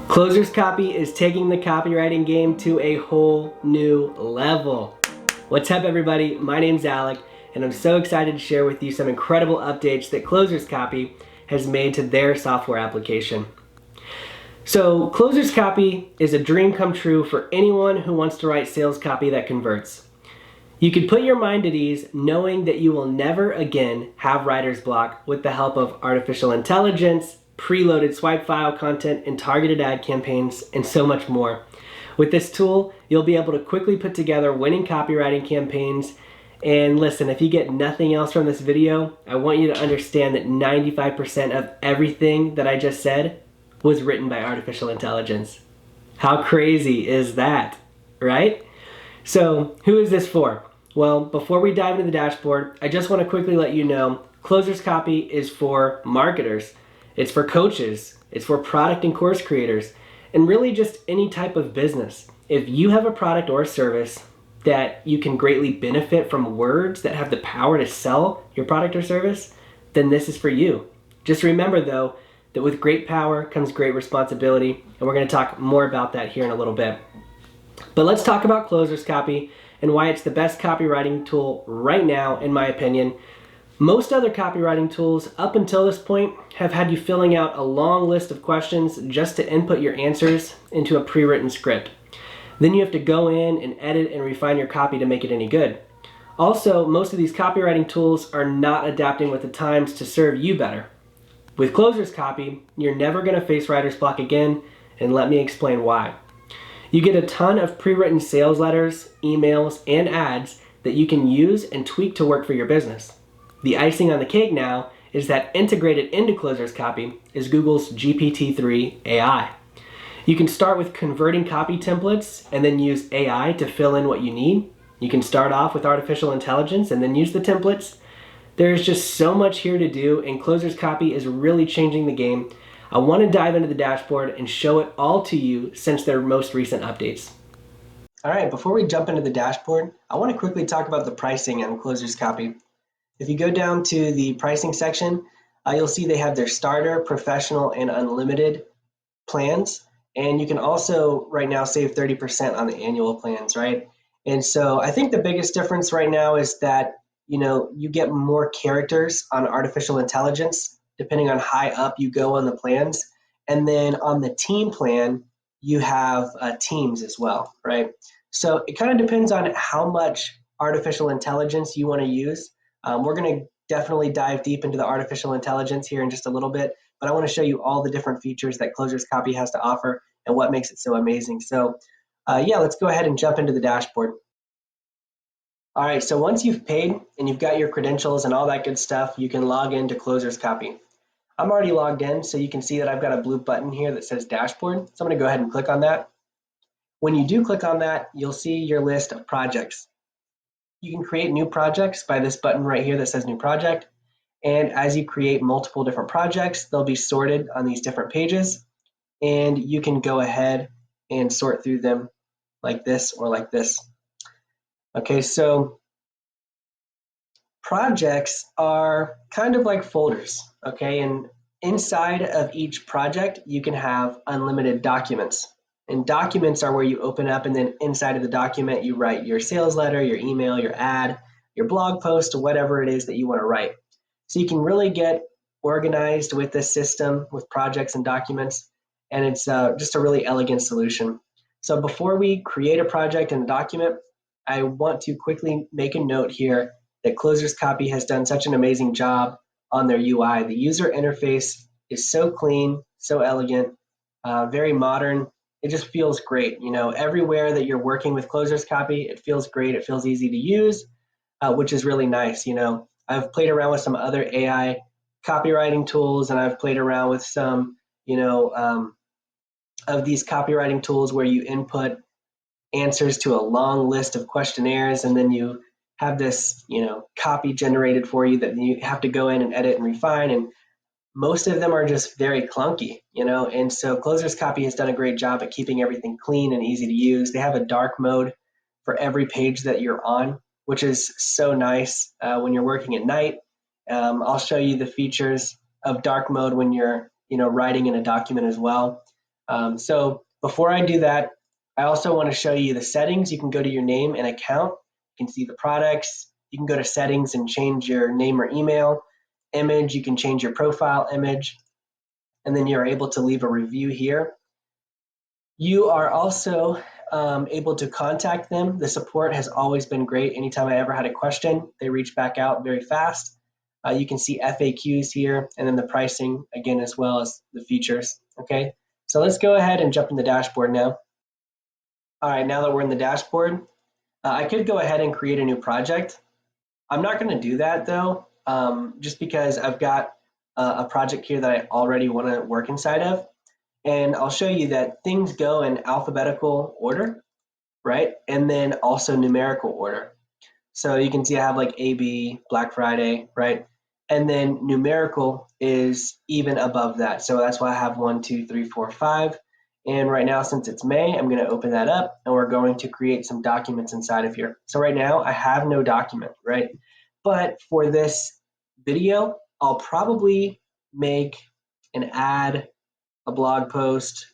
Closers Copy is taking the copywriting game to a whole new level. What's up, everybody? My name's Alec, and I'm so excited to share with you some incredible updates that Closers Copy has made to their software application. So Closers Copy is a dream come true for anyone who wants to write sales copy that converts. You can put your mind at ease knowing that you will never again have writer's block with the help of artificial intelligence, preloaded swipe file content, and targeted ad campaigns, and so much more. With this tool, you'll be able to quickly put together winning copywriting campaigns. And listen, if you get nothing else from this video, I want you to understand that 95% of everything that I just said was written by artificial intelligence. How crazy is that, right? So who is this for? Well, before we dive into the dashboard, I just want to quickly let you know Closers Copy is for marketers. It's for coaches. It's for product and course creators, and really just any type of business. If you have a product or a service that you can greatly benefit from words that have the power to sell your product or service, then this is for you. Just remember though, that with great power comes great responsibility, and we're going to talk more about that here in a little bit. But let's talk about Closers Copy and why it's the best copywriting tool right now, in my opinion. Most other copywriting tools up until this point have had you filling out a long list of questions just to input your answers into a pre-written script. Then you have to go in and edit and refine your copy to make it any good. Also, most of these copywriting tools are not adapting with the times to serve you better. With Closers Copy, you're never going to face writer's block again, and let me explain why. You get a ton of pre-written sales letters, emails, and ads that you can use and tweak to work for your business. The icing on the cake now is that integrated into Closers Copy is Google's GPT-3 AI. You can start with converting copy templates and then use AI to fill in what you need. You can start off with artificial intelligence and then use the templates. There's just so much here to do, and Closers Copy is really changing the game. I want to dive into the dashboard and show it all to you since their most recent updates. All right, before we jump into the dashboard, I want to quickly talk about the pricing on Closers Copy. If you go down to the pricing section, you'll see they have their starter, professional, and unlimited plans. And you can also right now save 30% on the annual plans, right? And so I think the biggest difference right now is that you get more characters on artificial intelligence, depending on how up you go on the plans. And then on the team plan, you have teams as well, right? So it kind of depends on how much artificial intelligence you want to use. We're going to definitely dive deep into the artificial intelligence here in just a little bit, but I want to show you all the different features that Closers Copy has to offer and what makes it so amazing. So let's go ahead and jump into the dashboard. All right, so once you've paid and you've got your credentials and all that good stuff, you can log into Closers Copy. I'm already logged in, so you can see that I've got a blue button here that says dashboard. So I'm going to go ahead and click on that. When you do click on that, you'll see your list of projects. You can create new projects by this button right here that says new project. And as you create multiple different projects, they'll be sorted on these different pages. And you can go ahead and sort through them like this or like this. Okay, so projects are kind of like folders, okay? And inside of each project, you can have unlimited documents. And documents are where you open up, and then inside of the document, you write your sales letter, your email, your ad, your blog post, whatever it is that you want to write. So you can really get organized with this system with projects and documents, and it's just a really elegant solution. So before we create a project and a document, I want to quickly make a note here that Closers Copy has done such an amazing job on their UI. The user interface is so clean, so elegant, very modern. It just feels great. Everywhere that you're working with Closers Copy, it feels great. It feels easy to use, which is really nice. I've played around with some other AI copywriting tools, and I've played around with some, of these copywriting tools where you input answers to a long list of questionnaires, and then you have this, copy generated for you that you have to go in and edit and refine. And most of them are just very clunky, and so Closers Copy has done a great job at keeping everything clean and easy to use. They have a dark mode for every page that you're on, which is so nice when you're working at night. I'll show you the features of dark mode when you're writing in a document as well. So before I do that, I also want to show you the settings. You can go to your name and account. You can see the products. You can go to settings and change your name or email. Image, you can change your profile image. And then you're able to leave a review here. You are also able to contact them. The support has always been great. Anytime I ever had a question, they reach back out very fast. You can see FAQs here, and then the pricing again, as well as the features. Okay, so let's go ahead and jump in the dashboard now. All right, now that we're in the dashboard, I could go ahead and create a new project. I'm not going to do that though, just because I've got a project here that I already want to work inside of. And I'll show you that things go in alphabetical order, right? And then also numerical order. So you can see I have like AB, Black Friday, right? And then numerical is even above that. So that's why I have 1, 2, 3, 4, 5. And right now, since it's May, I'm going to open that up and we're going to create some documents inside of here. So right now I have no document, right? But for this video, I'll probably make an ad, a blog post,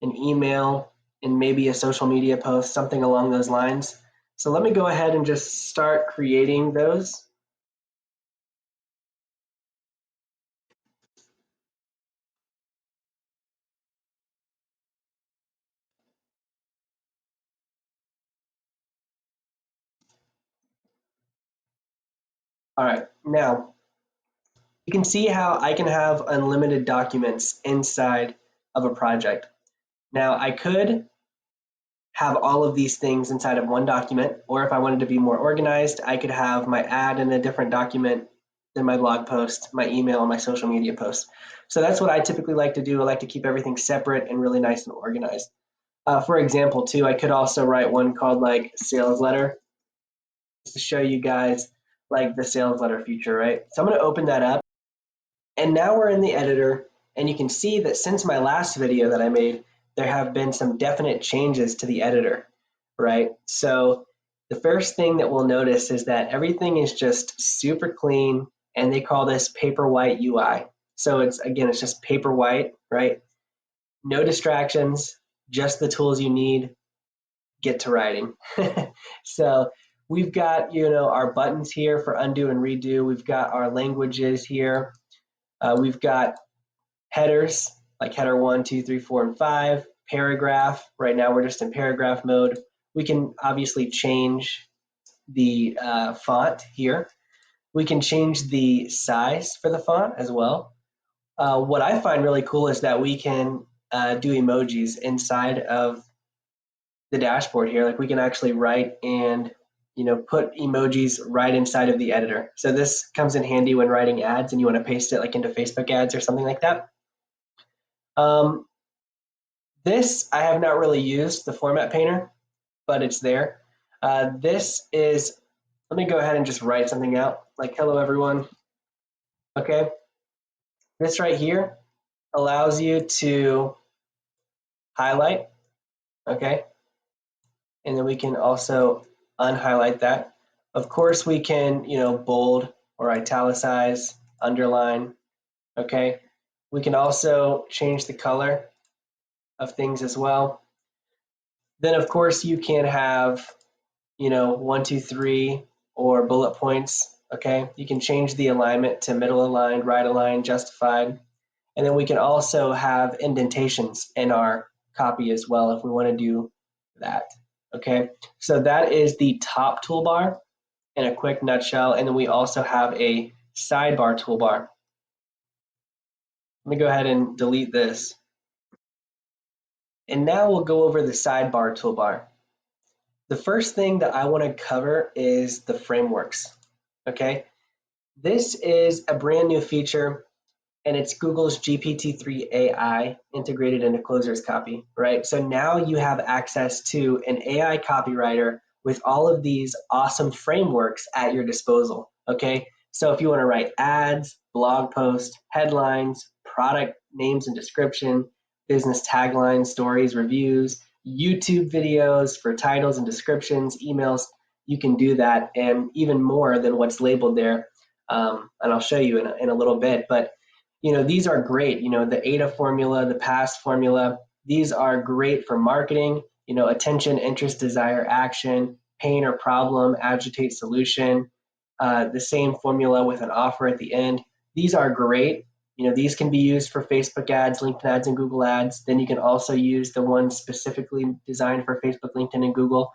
an email, and maybe a social media post, something along those lines. So let me go ahead and just start creating those. All right, now you can see how I can have unlimited documents inside of a project. Now I could have all of these things inside of one document, or if I wanted to be more organized, I could have my ad in a different document than my blog post, my email, and my social media post. So that's what I typically like to do. I like to keep everything separate and really nice and organized. For example, too, I could also write one called like sales letter, just to show you guys like the sales letter feature, right? So I'm going to open that up. And now we're in the editor, and you can see that since my last video that I made, there have been some definite changes to the editor, right? So the first thing that we'll notice is that everything is just super clean, and they call this paper white UI. So it's just paper white, right? No distractions, just the tools you need, get to writing. So we've got, our buttons here for undo and redo. We've got our languages here. We've got headers, like header 1, 2, 3, 4, and 5. Paragraph, right now we're just in paragraph mode. We can obviously change the font here. We can change the size for the font as well. What I find really cool is that we can do emojis inside of the dashboard here. Like we can actually write and put emojis right inside of the editor. So this comes in handy when writing ads and you want to paste it like into Facebook ads or something like that. This I have not really used, the format painter, but it's there. This is, let me go ahead and just write something out, like hello everyone. Okay, this right here allows you to highlight, okay, and then we can also unhighlight that. Of course, we can, bold or italicize, underline, okay. We can also change the color of things as well. Then, of course, you can have, 1, 2, 3, or bullet points, okay. You can change the alignment to middle aligned, right aligned, justified. And then we can also have indentations in our copy as well if we want to do that. Okay, so that is the top toolbar in a quick nutshell. And then we also have a sidebar toolbar. Let me go ahead and delete this. And now we'll go over the sidebar toolbar. The first thing that I want to cover is the frameworks. Okay, this is a brand new feature, and it's Google's GPT-3 AI integrated into ClosersCopy, right? So now you have access to an AI copywriter with all of these awesome frameworks at your disposal, okay? So if you want to write ads, blog posts, headlines, product names and description, business taglines, stories, reviews, YouTube videos for titles and descriptions, emails, you can do that, and even more than what's labeled there. And I'll show you in a little bit, but these are great. The ADA formula, the PAST formula, These are great for marketing, attention, interest, desire, action, pain or problem, agitate, solution, the same formula with an offer at the end. These are great. These can be used for Facebook ads, LinkedIn ads, and Google ads. Then you can also use the ones specifically designed for Facebook, LinkedIn, and Google.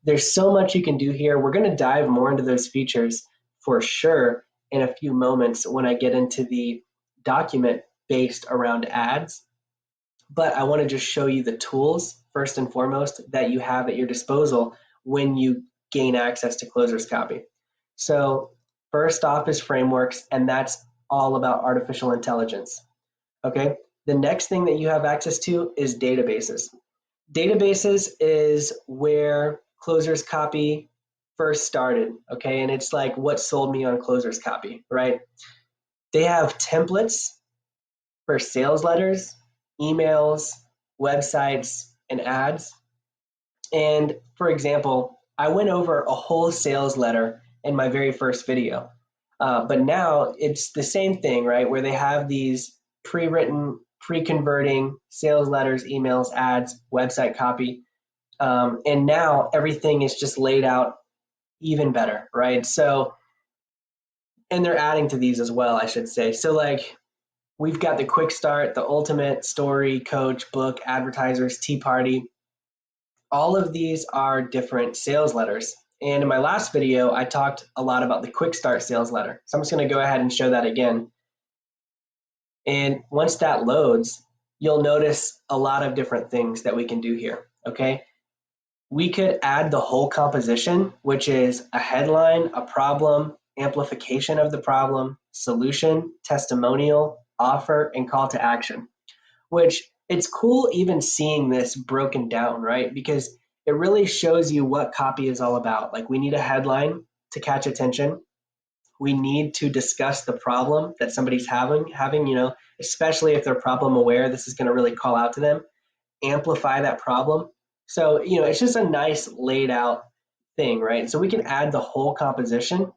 There's so much you can do here. We're going to dive more into those features for sure in a few moments when I get into the document based around ads. But I want to just show you the tools first and foremost that you have at your disposal when you gain access to ClosersCopy. So first off is frameworks, and that's all about artificial intelligence. Okay. The next thing that you have access to is databases. Databases is where ClosersCopy first started. Okay. And it's like what sold me on ClosersCopy, right? They have templates for sales letters, emails, websites, and ads. And for example, I went over a whole sales letter in my very first video. But now it's the same thing, right? Where they have these pre-written, pre-converting sales letters, emails, ads, website copy. And now everything is just laid out even better, right? So, and they're adding to these as well, I should say. So like we've got the quick start, the ultimate, story, coach, book, advertisers, tea party. All of these are different sales letters. And in my last video, I talked a lot about the quick start sales letter. So I'm just going to go ahead and show that again. And once that loads, you'll notice a lot of different things that we can do here. Okay. We could add the whole composition, which is a headline, a problem, amplification of the problem, solution, testimonial, offer, and call to action, which it's cool even seeing this broken down, right? Because it really shows you what copy is all about. Like we need a headline to catch attention. We need to discuss the problem that somebody's having, especially if they're problem aware, this is going to really call out to them, amplify that problem. So, it's just a nice laid out thing, right? So we can add the whole composition,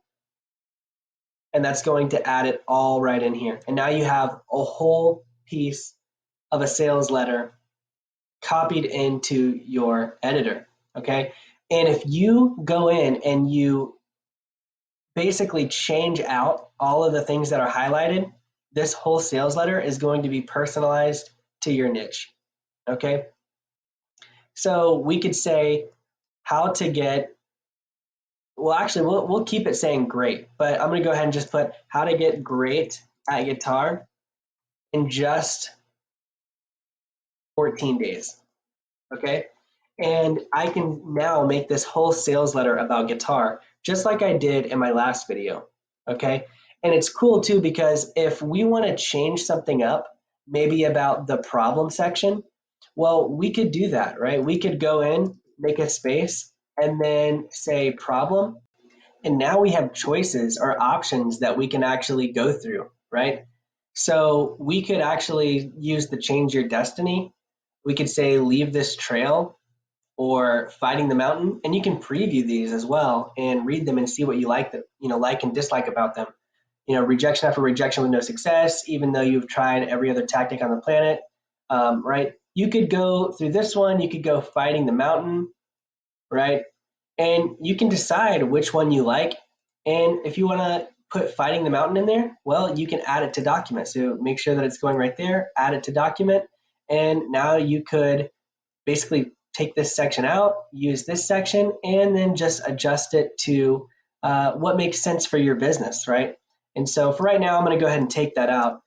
and that's going to add it all right in here. And now you have a whole piece of a sales letter copied into your editor, okay? And if you go in and you basically change out all of the things that are highlighted, this whole sales letter is going to be personalized to your niche, okay? So we could say how to get, well, actually, we'll keep it saying great, but I'm going to go ahead and just put how to get great at guitar in just 14 days, okay? And I can now make this whole sales letter about guitar, just like I did in my last video, okay? And it's cool too, because if we want to change something up, maybe about the problem section, well, we could do that, right? We could go in, make a space, and then say problem. And now we have choices or options that we can actually go through, right? So we could actually use the change your destiny. We could say leave this trail or fighting the mountain, and you can preview these as well and read them and see what you like like and dislike about them. Rejection after rejection with no success, even though you've tried every other tactic on the planet, right? You could go through this one, you could go fighting the mountain, right? And you can decide which one you like. And if you want to put fighting the mountain in there, well, you can add it to document. So make sure that it's going right there, add it to document. And now you could basically take this section out, use this section, and then just adjust it to what makes sense for your business, right? And so for right now, I'm going to go ahead and take that out.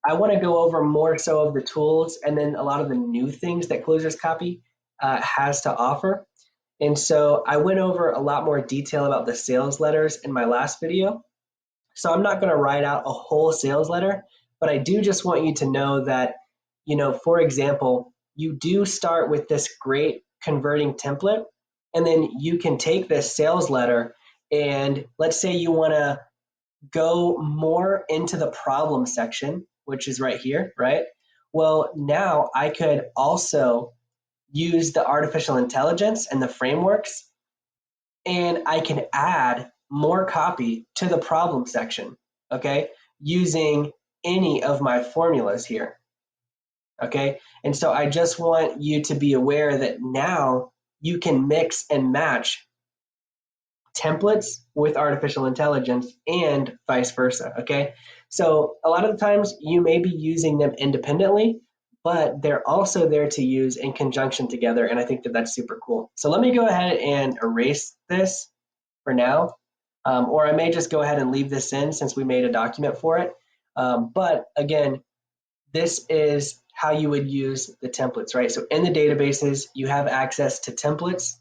I want to go over more so of the tools and then a lot of the new things that ClosersCopy has to offer. And so I went over a lot more detail about the sales letters in my last video. So I'm not going to write out a whole sales letter, but I do just want you to know that, for example, you do start with this great converting template, and then you can take this sales letter and let's say you want to go more into the problem section, which is right here, right? Well, now I could also use the artificial intelligence and the frameworks, and I can add more copy to the problem section, okay, using any of my formulas here. Okay, and so I just want you to be aware that now you can mix and match templates with artificial intelligence and vice versa. Okay, so a lot of the times you may be using them independently, but they're also there to use in conjunction together, and I think that that's super cool. So let me go ahead and erase this for now, or I may just go ahead and leave this in since we made a document for it. But again, this is how you would use the templates, right? So in the databases, you have access to templates,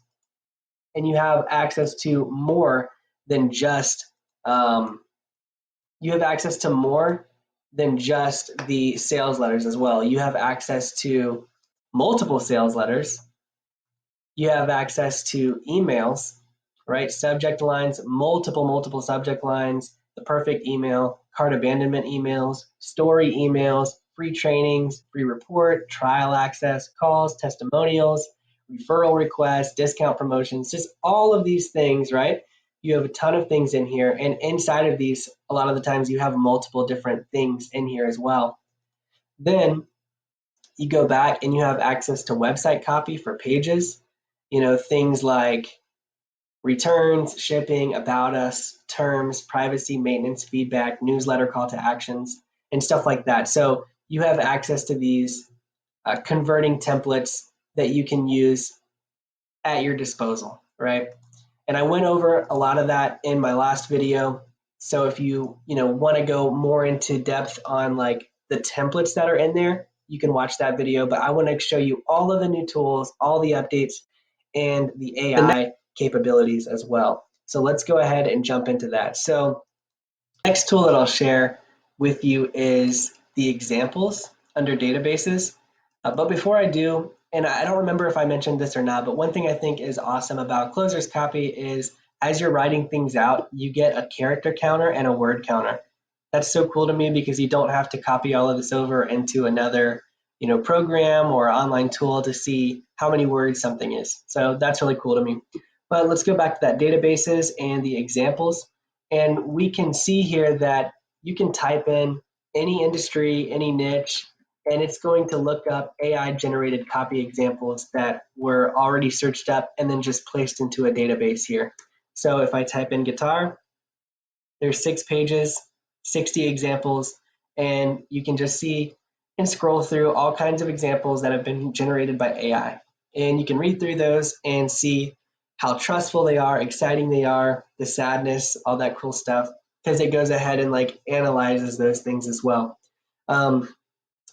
and you have access to more than just um, you have access to more than just the sales letters as well. You have access to multiple sales letters. You have access to emails, right? Subject lines, multiple subject lines, the perfect email, cart abandonment emails, story emails, free trainings, free report, trial access, calls, testimonials, referral requests, discount promotions, just all of these things, right? You have a ton of things in here. And inside of these, a lot of the times you have multiple different things in here as well. Then you go back and you have access to website copy for pages, things like returns, shipping, about us, terms, privacy, maintenance, feedback, newsletter, call to actions, and stuff like that. So you have access to these converting templates that you can use at your disposal, right? And I went over a lot of that in my last video. So if you want to go more into depth on like the templates that are in there, you can watch that video. But I want to show you all of the new tools, all the updates, and the AI capabilities as well. So let's go ahead and jump into that. So next tool that I'll share with you is the examples under databases. But before I do, and I don't remember if I mentioned this or not, but one thing I think is awesome about ClosersCopy is as you're writing things out, you get a character counter and a word counter. That's so cool to me because you don't have to copy all of this over into another program or online tool to see how many words something is. So that's really cool to me. But let's go back to that databases and the examples. And we can see here that you can type in any industry, any niche, and it's going to look up AI generated copy examples that were already searched up and then just placed into a database here. So if I type in guitar, there's 6 pages, 60 examples, and you can just see and scroll through all kinds of examples that have been generated by AI. And you can read through those and see how trustful they are, exciting they are, the sadness, all that cool stuff, because it goes ahead and like analyzes those things as well.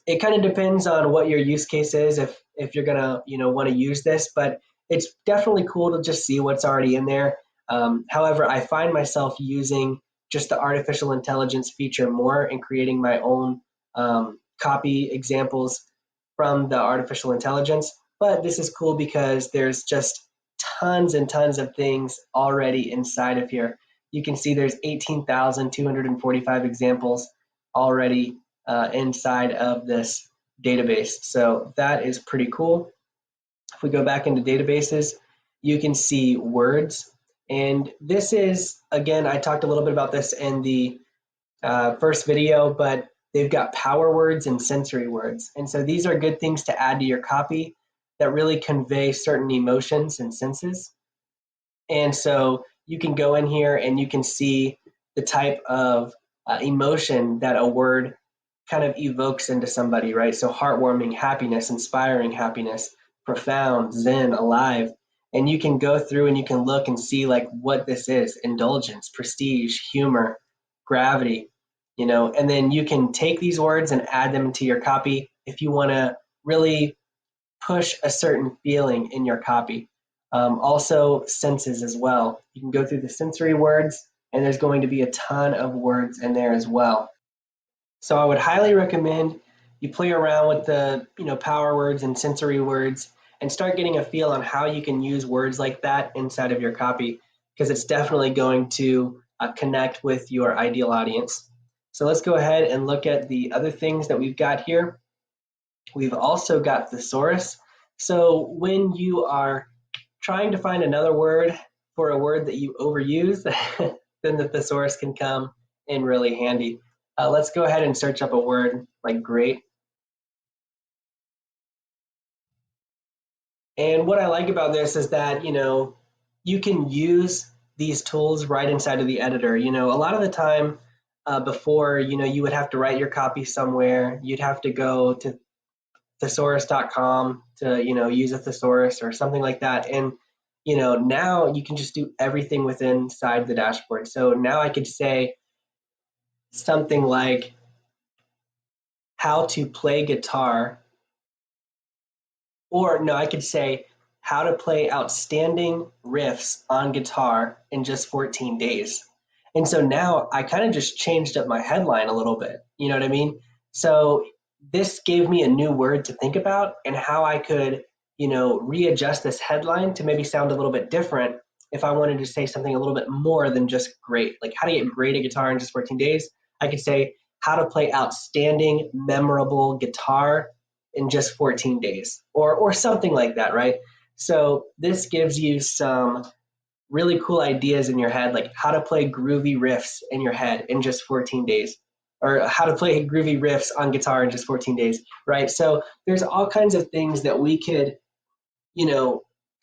It kind of depends on what your use case is if you're gonna want to use this, but it's definitely cool to just see what's already in there. However, I find myself using just the artificial intelligence feature more and creating my own copy examples from the artificial intelligence. But this is cool because there's just tons and tons of things already inside of here. You can see there's 18,245 examples already inside of this database. So that is pretty cool. If we go back into databases, you can see words. And this is, again, I talked a little bit about this in the first video, but they've got power words and sensory words. And so these are good things to add to your copy that really convey certain emotions and senses. And so you can go in here and you can see the type of emotion that a word kind of evokes into somebody, right? So heartwarming, happiness, inspiring happiness, profound, zen, alive. And you can go through and you can look and see like what this is: indulgence, prestige, humor, gravity, and then you can take these words and add them to your copy if you want to really push a certain feeling in your copy. Also senses as well. You can go through the sensory words and there's going to be a ton of words in there as well. So I would highly recommend you play around with the power words and sensory words and start getting a feel on how you can use words like that inside of your copy, because it's definitely going to connect with your ideal audience. So let's go ahead and look at the other things that we've got here. We've also got thesaurus. So when you are trying to find another word for a word that you overuse, then the thesaurus can come in really handy. Let's go ahead and search up a word like great. And what I like about this is that, you can use these tools right inside of the editor. A lot of the time before, you would have to write your copy somewhere. You'd have to go to thesaurus.com to, use a thesaurus or something like that. And, now you can just do everything within inside the dashboard. So now I could say something like how to play guitar. Or no, I could say how to play outstanding riffs on guitar in just 14 days. And so now I kind of just changed up my headline a little bit. You know what I mean? So this gave me a new word to think about and how I could, readjust this headline to maybe sound a little bit different if I wanted to say something a little bit more than just great. Like how to get great at guitar in just 14 days. I could say how to play outstanding, memorable guitar in just 14 days or something like that, right? So this gives you some really cool ideas in your head, like how to play groovy riffs in your head in just 14 days, or how to play groovy riffs on guitar in just 14 days, right? So there's all kinds of things that we could,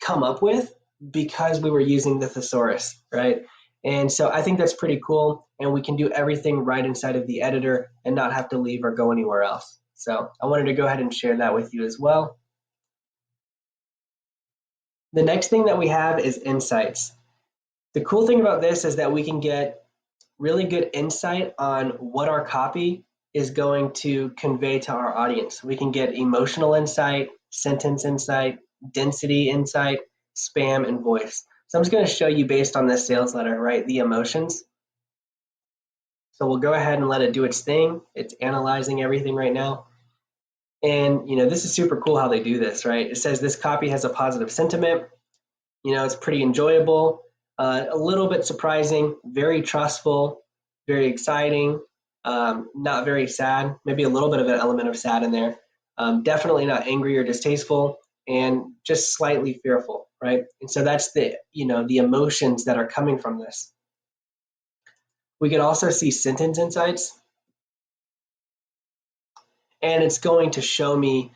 come up with because we were using the thesaurus, right? And so I think that's pretty cool. And we can do everything right inside of the editor and not have to leave or go anywhere else. So I wanted to go ahead and share that with you as well. The next thing that we have is insights. The cool thing about this is that we can get really good insight on what our copy is going to convey to our audience. We can get emotional insight, sentence insight, density insight, spam, and voice. So I'm just going to show you based on this sales letter, right, the emotions. So we'll go ahead and let it do its thing. It's analyzing everything right now. And, this is super cool how they do this, right? It says this copy has a positive sentiment. It's pretty enjoyable, a little bit surprising, very trustful, very exciting, not very sad, maybe a little bit of an element of sad in there. Definitely not angry or distasteful, and just slightly fearful, right? And so that's the emotions that are coming from this. We can also see sentence insights, and it's going to show me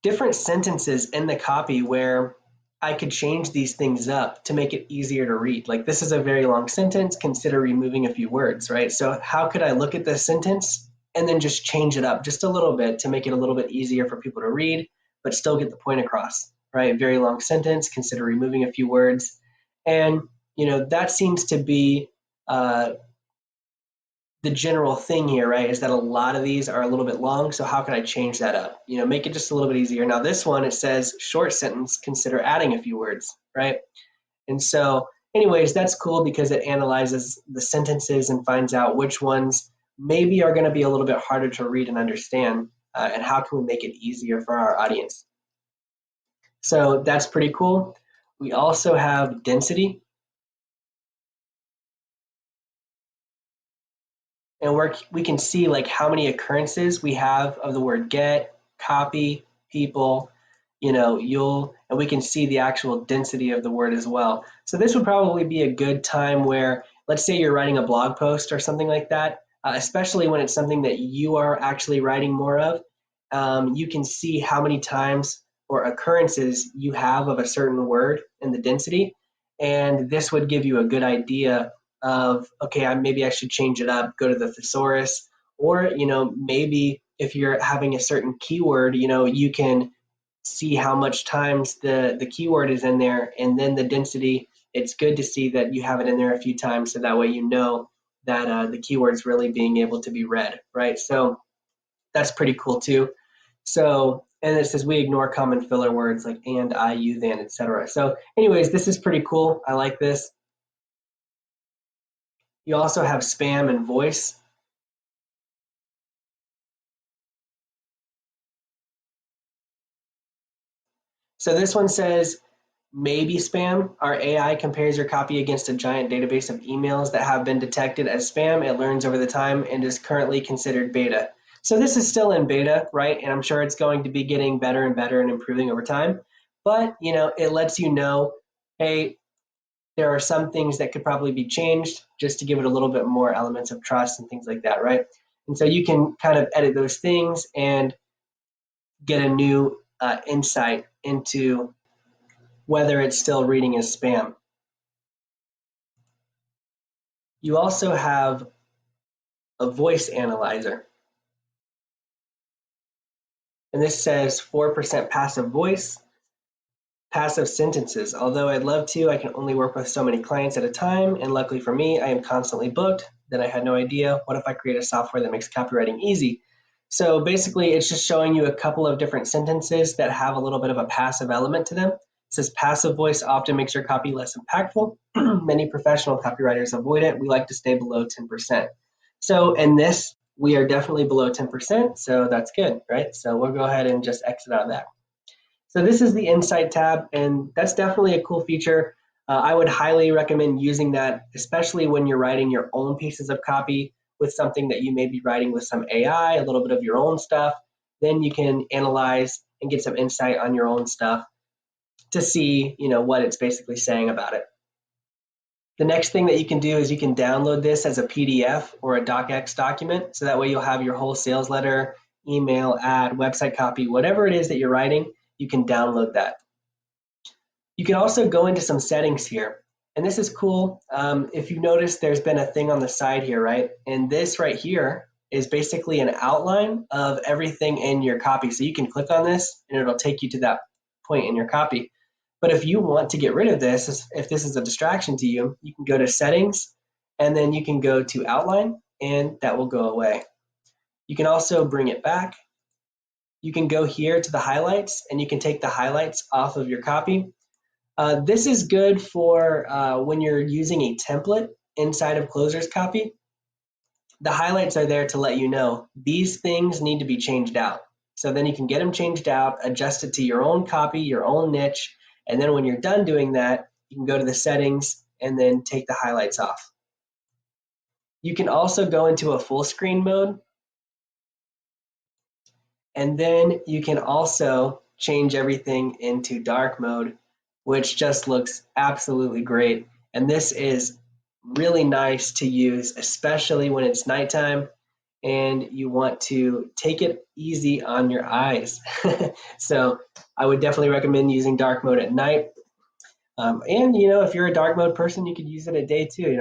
different sentences in the copy where I could change these things up to make it easier to read. Like this is a very long sentence, consider removing a few words, right? So how could I look at this sentence and then just change it up just a little bit to make it a little bit easier for people to read, but still get the point across, right? Very long sentence, consider removing a few words. And, that seems to be the general thing here, right, is that a lot of these are a little bit long. So how can I change that up? Make it just a little bit easier. Now this one, it says short sentence, consider adding a few words, right? And so anyways, that's cool because it analyzes the sentences and finds out which ones maybe are going to be a little bit harder to read and understand, and how can we make it easier for our audience. So that's pretty cool. We also have density. And we can see like how many occurrences we have of the word get, copy, people, you'll, and we can see the actual density of the word as well. So this would probably be a good time where, let's say you're writing a blog post or something like that, especially when it's something that you are actually writing more of. You can see how many times or occurrences you have of a certain word in the density. And this would give you a good idea of, okay, maybe I should change it up, go to the thesaurus, or, maybe if you're having a certain keyword, you can see how much times the keyword is in there, and then the density. It's good to see that you have it in there a few times, so that way that the keyword's really being able to be read, right? So that's pretty cool too. So, and it says we ignore common filler words like and, I, you, then, etc. So anyways, this is pretty cool. I like this. You also have spam and voice. So this one says maybe spam. Our AI compares your copy against a giant database of emails that have been detected as spam. It learns over the time and is currently considered beta. So this is still in beta, right? And I'm sure it's going to be getting better and better and improving over time. But, it lets you know, hey, there are some things that could probably be changed just to give it a little bit more elements of trust and things like that, right? And so you can kind of edit those things and get a new insight into whether it's still reading as spam. You also have a voice analyzer. And this says 4% passive voice, passive sentences. Although I'd love to, I can only work with so many clients at a time. And luckily for me, I am constantly booked. Then I had no idea. What if I create a software that makes copywriting easy? So basically, it's just showing you a couple of different sentences that have a little bit of a passive element to them. It says passive voice often makes your copy less impactful. Many professional copywriters avoid it. We like to stay below 10%. So in this, we are definitely below 10%. So that's good, right? So we'll go ahead and just exit out of that. So this is the Insight tab, and that's definitely a cool feature. I would highly recommend using that, especially when you're writing your own pieces of copy with something that you may be writing with some AI, a little bit of your own stuff. Then you can analyze and get some insight on your own stuff to see, what it's basically saying about it. The next thing that you can do is you can download this as a PDF or a docx document. So that way you'll have your whole sales letter, email, ad, website copy, whatever it is that you're writing, you can download that. You can also go into some settings here. And this is cool. If you notice, there's been a thing on the side here, right? And this right here is basically an outline of everything in your copy. So you can click on this and it'll take you to that point in your copy. But if you want to get rid of this, if this is a distraction to you, you can go to settings and then you can go to outline and that will go away. You can also bring it back. You can go here to the highlights and you can take the highlights off of your copy. This is good for when you're using a template inside of ClosersCopy. The highlights are there to let you know these things need to be changed out. So then you can get them changed out, adjust it to your own copy, your own niche, and then when you're done doing that, you can go to the settings and then take the highlights off. You can also go into a full screen mode, and then you can also change everything into dark mode, which just looks absolutely great. And this is really nice to use, especially when it's nighttime and you want to take it easy on your eyes. So I would definitely recommend using dark mode at night. And if you're a dark mode person, you could use it at day too.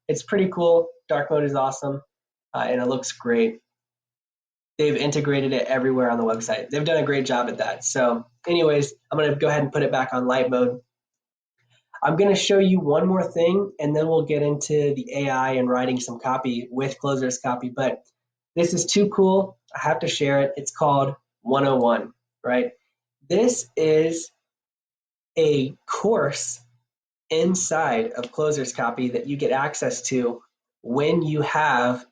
It's pretty cool. Dark mode is awesome, and it looks great. They've integrated it everywhere on the website. They've done a great job at that. So anyways, I'm going to go ahead and put it back on light mode. I'm going to show you one more thing, and then we'll get into the AI and writing some copy with ClosersCopy. But this is too cool. I have to share it. It's called 101, right? This is a course inside of ClosersCopy that you get access to when you have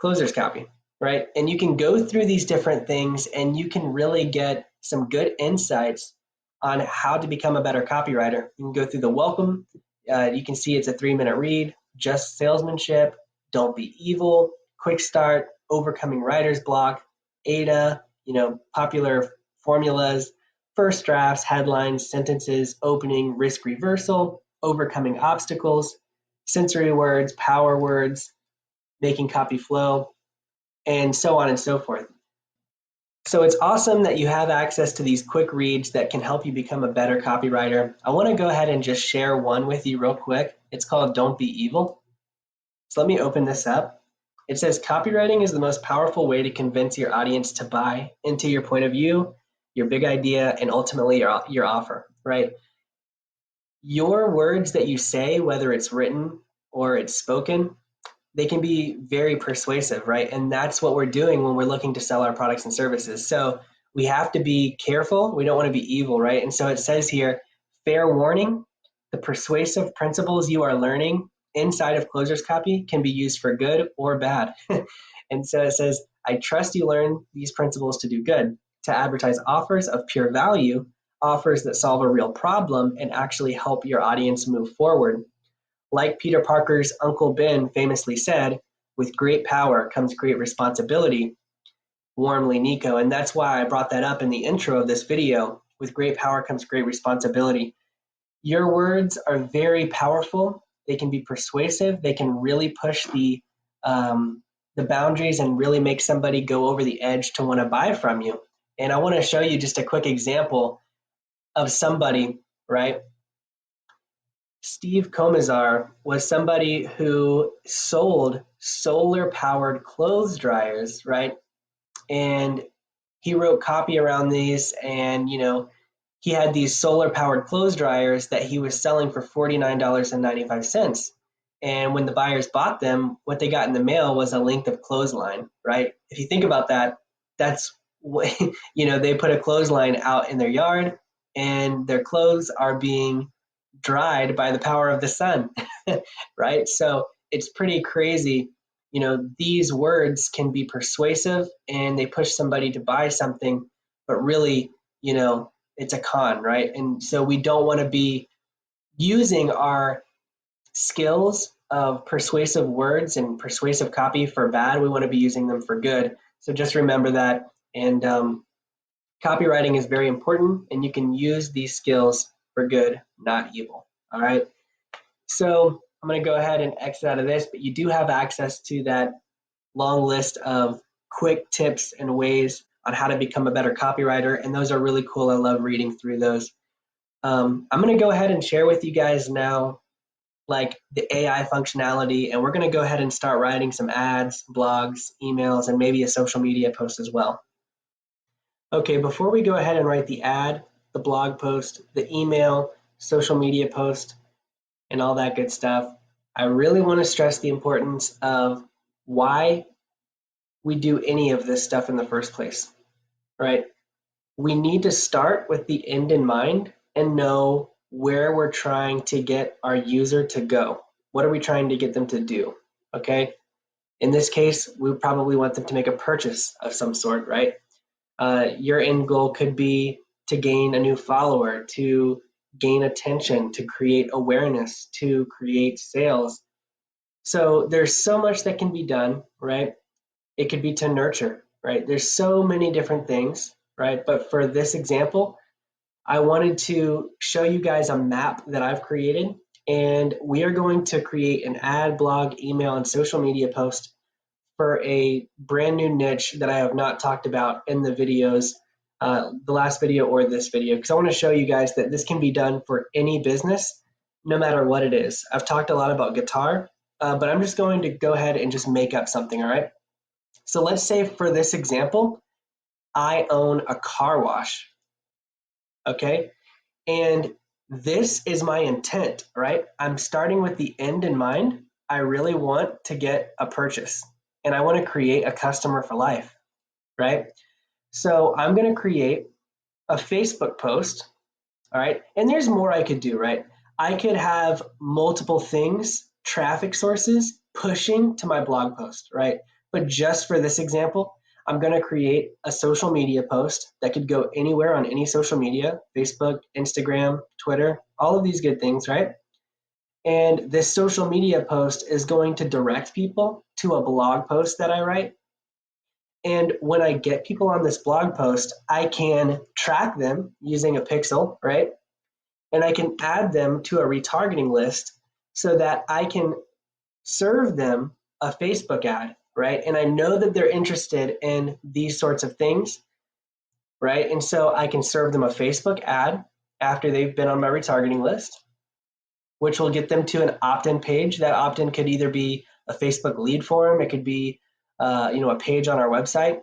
ClosersCopy, right? And you can go through these different things and you can really get some good insights on how to become a better copywriter. You can go through the welcome. You can see it's a 3-minute read, just salesmanship, don't be evil, quick start, overcoming writer's block, ADA, popular formulas, first drafts, headlines, sentences, opening, risk reversal, overcoming obstacles, sensory words, power words, making copy flow, and so on and so forth. So it's awesome that you have access to these quick reads that can help you become a better copywriter. I want to go ahead and just share one with you real quick. It's called Don't Be Evil. So let me open this up. It says copywriting is the most powerful way to convince your audience to buy into your point of view, your big idea, and ultimately your offer, right? Your words that you say, whether it's written or it's spoken, they can be very persuasive, right? And that's what we're doing when we're looking to sell our products and services. So we have to be careful. We don't want to be evil, right? And so it says here, fair warning, the persuasive principles you are learning inside of ClosersCopy can be used for good or bad. And so it says, I trust you learn these principles to do good, to advertise offers of pure value, offers that solve a real problem and actually help your audience move forward. Like Peter Parker's Uncle Ben famously said, with great power comes great responsibility. Warmly, Nico. And that's why I brought that up in the intro of this video. With great power comes great responsibility. Your words are very powerful. They can be persuasive. They can really push the boundaries and really make somebody go over the edge to want to buy from you. And I want to show you just a quick example of somebody, right? Steve Komazar was somebody who sold solar powered clothes dryers, right? And he wrote copy around these, and he had these solar powered clothes dryers that he was selling for $49.95. And when the buyers bought them, what they got in the mail was a length of clothesline, right? If you think about that, that's what, they put a clothesline out in their yard and their clothes are being dried by the power of the sun, right? So it's pretty crazy. These words can be persuasive and they push somebody to buy something, but really, it's a con, right? And so we don't want to be using our skills of persuasive words and persuasive copy for bad. We want to be using them for good. So just remember that. And copywriting is very important, and you can use these skills for good, not evil. All right. So I'm going to go ahead and exit out of this, but you do have access to that long list of quick tips and ways on how to become a better copywriter. And those are really cool. I love reading through those. I'm going to go ahead and share with you guys now like the AI functionality, and we're going to go ahead and start writing some ads, blogs, emails, and maybe a social media post as well. Okay, before we go ahead and write the ad, the blog post, the email, social media post, and all that good stuff, I really want to stress the importance of why we do any of this stuff in the first place, right? We need to start with the end in mind and know where we're trying to get our user to go. What are we trying to get them to do? Okay. In this case, we probably want them to make a purchase of some sort, right? Your end goal could be to gain a new follower, to gain attention, to create awareness, to create sales. So there's so much that can be done, right? It could be to nurture, right? There's so many different things, right? But for this example, I wanted to show you guys a map that I've created, and we are going to create an ad, blog, email, and social media post for a brand new niche that I have not talked about in the videos, the last video or this video, because I want to show you guys that this can be done for any business, no matter what it is. I've talked a lot about guitar, but I'm just going to go ahead and just make up something, all right? So let's say for this example, I own a car wash, okay? And this is my intent, right? I'm starting with the end in mind. I really want to get a purchase and I want to create a customer for life, right? So I'm going to create a Facebook post, all right? And there's more I could do, right? I could have multiple things, traffic sources pushing to my blog post, right? But just for this example, I'm going to create a social media post that could go anywhere on any social media, Facebook, Instagram, Twitter, all of these good things, right? And this social media post is going to direct people to a blog post that I write. And when I get people on this blog post, I can track them using a pixel, right? And I can add them to a retargeting list so that I can serve them a Facebook ad, right? And I know that they're interested in these sorts of things, right? And so I can serve them a Facebook ad after they've been on my retargeting list, which will get them to an opt-in page. That opt-in could either be a Facebook lead form, it could be a page on our website.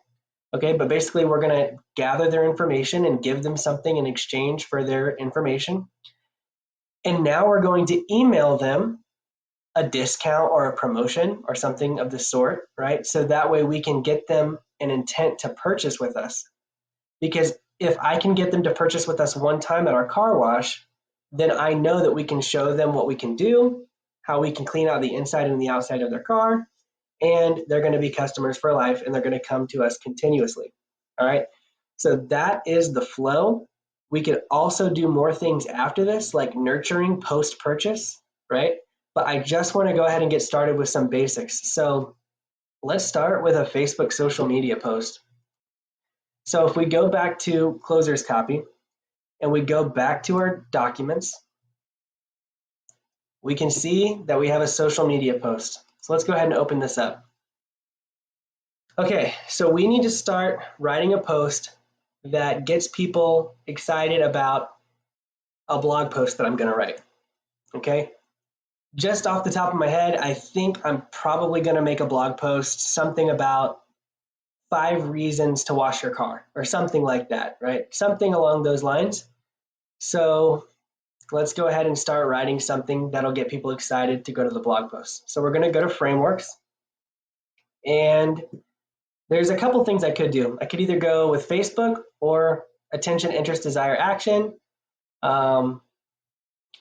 Okay, but basically we're going to gather their information and give them something in exchange for their information. And now we're going to email them a discount or a promotion or something of the sort, right? So that way we can get them an intent to purchase with us. Because if I can get them to purchase with us one time at our car wash, then I know that we can show them what we can do, how we can clean out the inside and the outside of their car, and they're going to be customers for life and they're going to come to us continuously. All right. So that is the flow. We could also do more things after this, like nurturing post-purchase, right? But I just want to go ahead and get started with some basics. So let's start with a Facebook social media post. So if we go back to ClosersCopy and we go back to our documents, we can see that we have a social media post. So let's go ahead and open this up. Okay, so we need to start writing a post that gets people excited about a blog post that I'm going to write. Okay. Just off the top of my head, I think I'm probably going to make a blog post, something about 5 reasons to wash your car or something like that, right? Something along those lines. So let's go ahead and start writing something that'll get people excited to go to the blog post. So we're going to go to frameworks, and there's a couple things I could do. I could either go with Facebook or attention, interest, desire, action.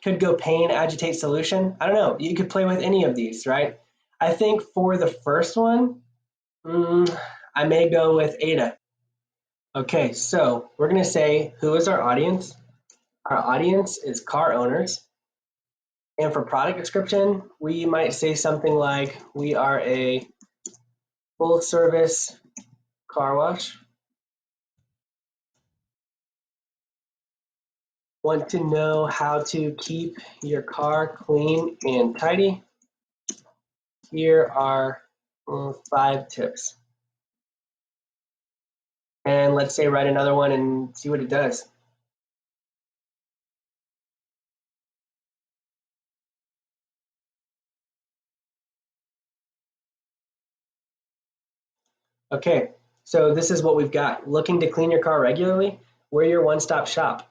Could go pain, agitate, solution. I don't know. You could play with any of these, right? I think for the first one, I may go with Ada. Okay, so we're going to say, who is our audience? Our audience is car owners. And for product description, we might say something like, we are a full service car wash. Want to know how to keep your car clean and tidy? Here are 5 tips. And let's say write another one and see what it does. Okay, so this is what we've got. Looking to clean your car regularly? We're your one-stop shop.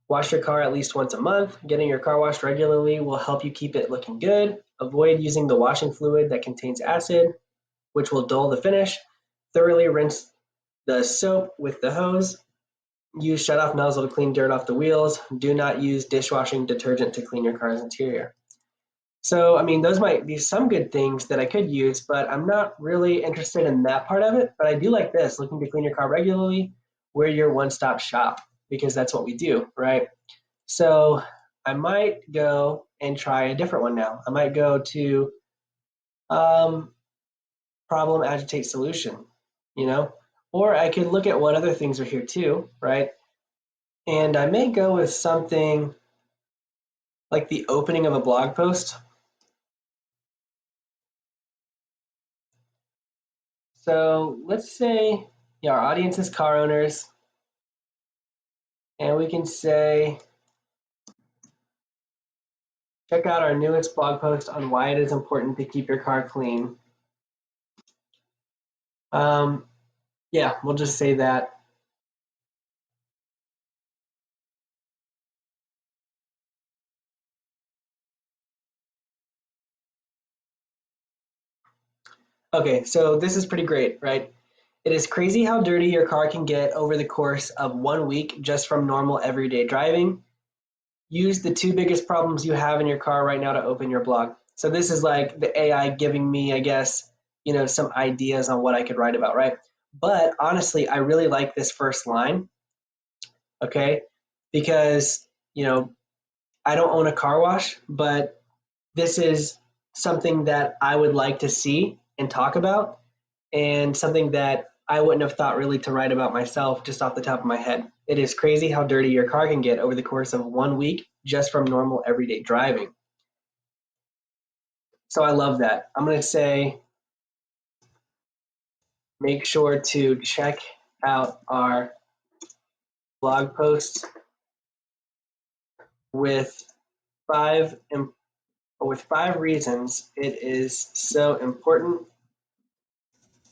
Wash your car at least once a month. Getting your car washed regularly will help you keep it looking good. Avoid using the washing fluid that contains acid, which will dull the finish. Thoroughly rinse the soap with the hose. Use shut-off nozzle to clean dirt off the wheels. Do not use dishwashing detergent to clean your car's interior. So, I mean, those might be some good things that I could use, but I'm not really interested in that part of it. But I do like this, looking to clean your car regularly. We're your one-stop shop, because that's what we do, right? So I might go and try a different one now. I might go to problem, agitate, solution, or I could look at what other things are here too, right? And I may go with something like the opening of a blog post. So let's say our audience is car owners, and we can say, check out our newest blog post on why it is important to keep your car clean. Yeah, we'll just say that. Okay, so this is pretty great, right? It is crazy how dirty your car can get over the course of 1 week just from normal everyday driving. Use the 2 biggest problems you have in your car right now to open your blog. So this is like the AI giving me, I guess, some ideas on what I could write about, right? But honestly, I really like this first line, okay? Because, I don't own a car wash, but this is something that I would like to see and talk about, and something that I wouldn't have thought really to write about myself just off the top of my head. It is crazy how dirty your car can get over the course of 1 week just from normal everyday driving. So I love that. I'm going to say, make sure to check out our blog posts with 5 reasons it is so important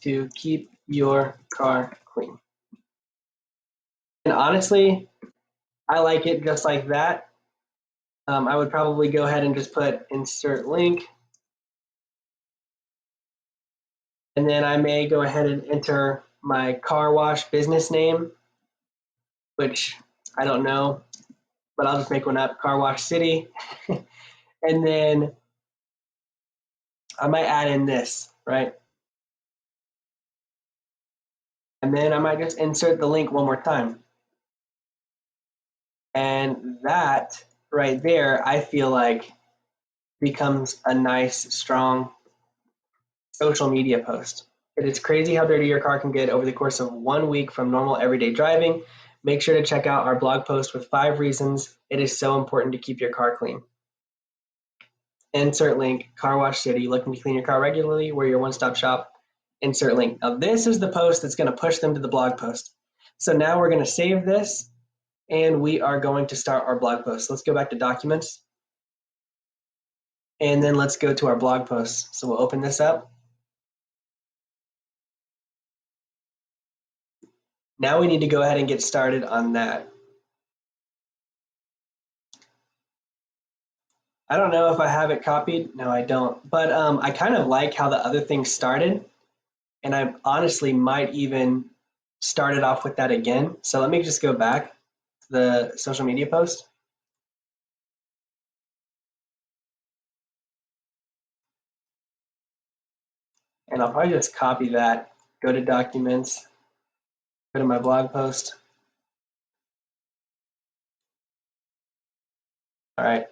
to keep your car clean. And honestly, I like it just like that. I would probably go ahead and just put insert link. And then I may go ahead and enter my car wash business name, which I don't know, but I'll just make one up, Car Wash City. And then I might add in this, right? And then I might just insert the link one more time. And that right there, I feel like becomes a nice, strong social media post. It is crazy how dirty your car can get over the course of 1 week from normal everyday driving. Make sure to check out our blog post with 5 reasons it is so important to keep your car clean. Insert link, Car Wash City, looking to clean your car regularly, we're your one-stop shop. Insert link. Now this is the post that's going to push them to the blog post. So now we're going to save this and we are going to start our blog post. Let's go back to documents and then let's go to our blog post. So we'll open this up. Now we need to go ahead and get started on that. I don't know if I have it copied. No, I don't. But I kind of like how the other thing started. And I honestly might even start it off with that again. So let me just go back to the social media post. And I'll probably just copy that, go to documents, go to my blog post. All right.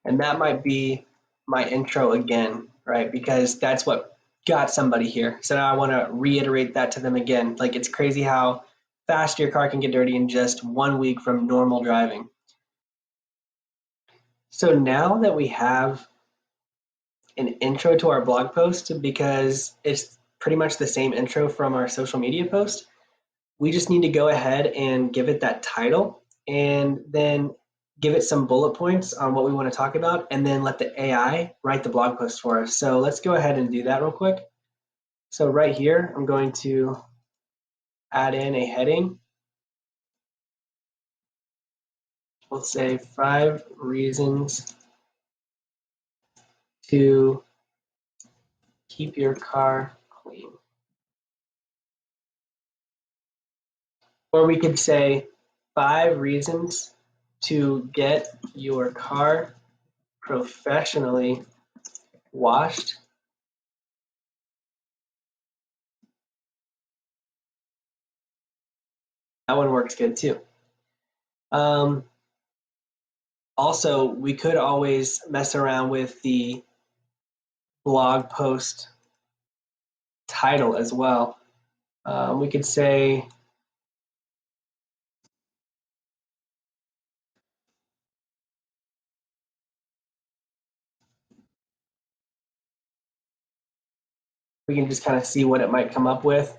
And that might be my intro again, right? Because that's what got somebody here. So now I want to reiterate that to them again. Like, it's crazy how fast your car can get dirty in just 1 week from normal driving. So now that we have an intro to our blog post, because it's pretty much the same intro from our social media post, we just need to go ahead and give it that title and then give it some bullet points on what we want to talk about, and then let the AI write the blog post for us. So let's go ahead and do that real quick. So right here, I'm going to add in a heading. We'll say 5 reasons to keep your car clean. Or we could say 5 reasons to get your car professionally washed. That one works good too. Also, we could always mess around with the blog post title as well. We could say, we can just kind of see what it might come up with.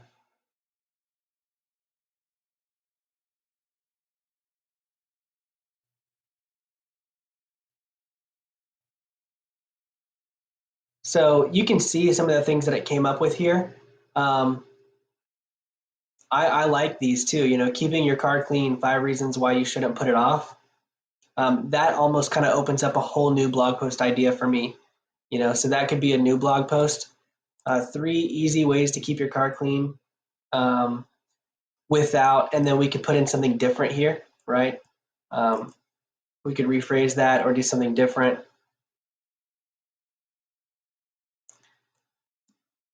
So you can see some of the things that it came up with here. I like these too, you know, keeping your car clean, 5 reasons why you shouldn't put it off. That almost kind of opens up a whole new blog post idea for me, you know, so that could be a new blog post. 3 easy ways to keep your car clean without, and then we could put in something different here, right? We could rephrase that or do something different.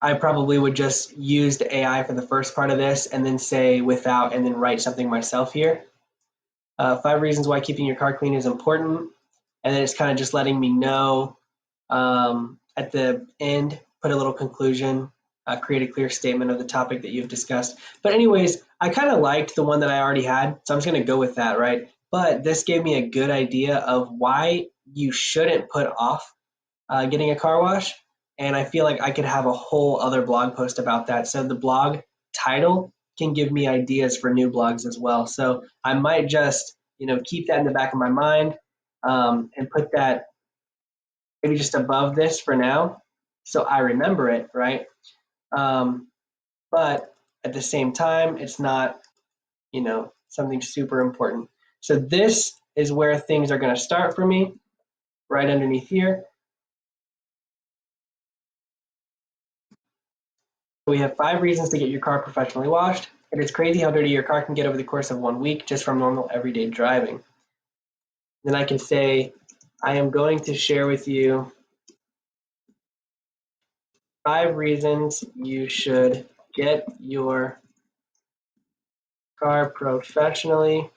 I probably would just use the AI for the first part of this and then say without and then write something myself here. 5 reasons why keeping your car clean is important. And then it's kind of just letting me know at the end, put a little conclusion, create a clear statement of the topic that you've discussed. But anyways, I kind of liked the one that I already had, so I'm just going to go with that, right? But this gave me a good idea of why you shouldn't put off getting a car wash. And I feel like I could have a whole other blog post about that. So the blog title can give me ideas for new blogs as well. So I might just, you know, keep that in the back of my mind and put that maybe just above this for now, so I remember it, right? But at the same time, it's not, you know, something super important. So this is where things are going to start for me, right underneath here. We have 5 reasons to get your car professionally washed. It is crazy how dirty your car can get over the course of 1 week just from normal everyday driving. Then I can say, I am going to share with you 5 reasons you should get your car professionally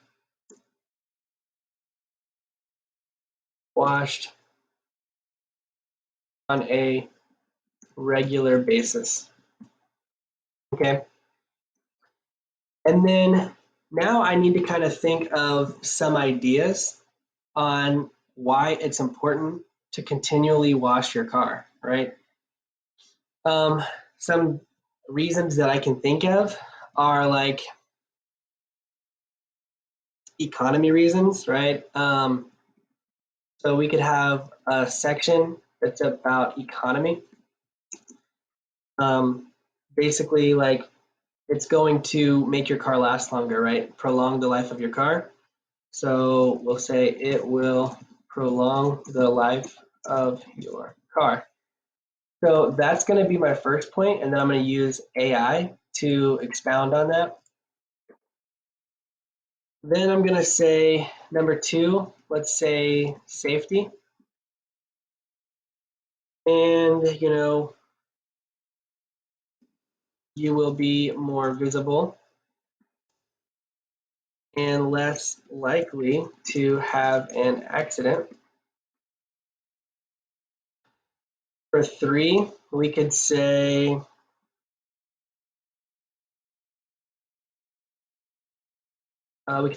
washed on a regular basis. Okay. And then now I need to kind of think of some ideas on why it's important to continually wash your car, right? Some reasons that I can think of are like, economy reasons, right? So we could have a section that's about economy. Basically, like it's going to make your car last longer, right? Prolong the life of your car. So we'll say it will prolong the life of your car. So that's going to be my first point, and then I'm going to use AI to expound on that. Then I'm going to say number 2, let's say safety. And, you will be more visible and less likely to have an accident. For 3, we could say we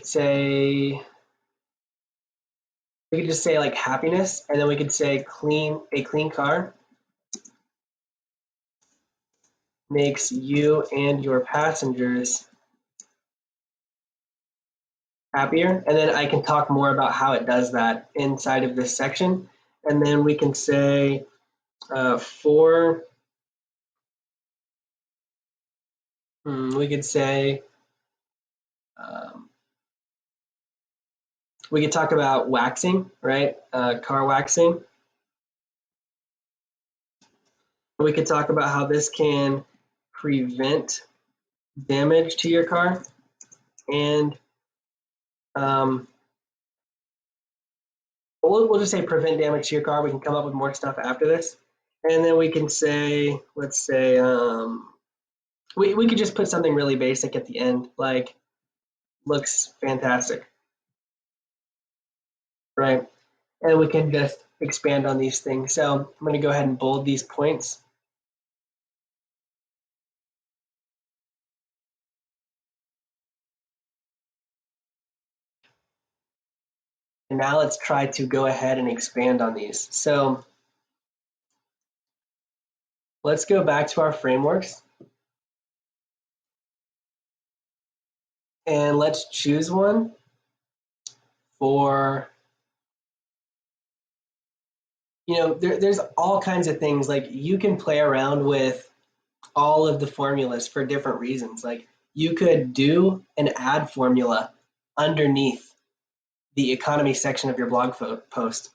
could just say like happiness, and then we could say a clean car makes you and your passengers happier. And then I can talk more about how it does that inside of this section. And then we can say 4, we could say, we could talk about waxing, right? Car waxing. We could talk about how this can prevent damage to your car, and we'll just say prevent damage to your car. We can come up with more stuff after this, and then we can say, let's say, we could just put something really basic at the end, like looks fantastic, right? And we can just expand on these things. So I'm going to go ahead and bold these points. And now let's try to go ahead and expand on these. So let's go back to our frameworks. And let's choose one for, there's all kinds of things. Like you can play around with all of the formulas for different reasons. Like you could do an ad formula underneath the economy section of your blog post,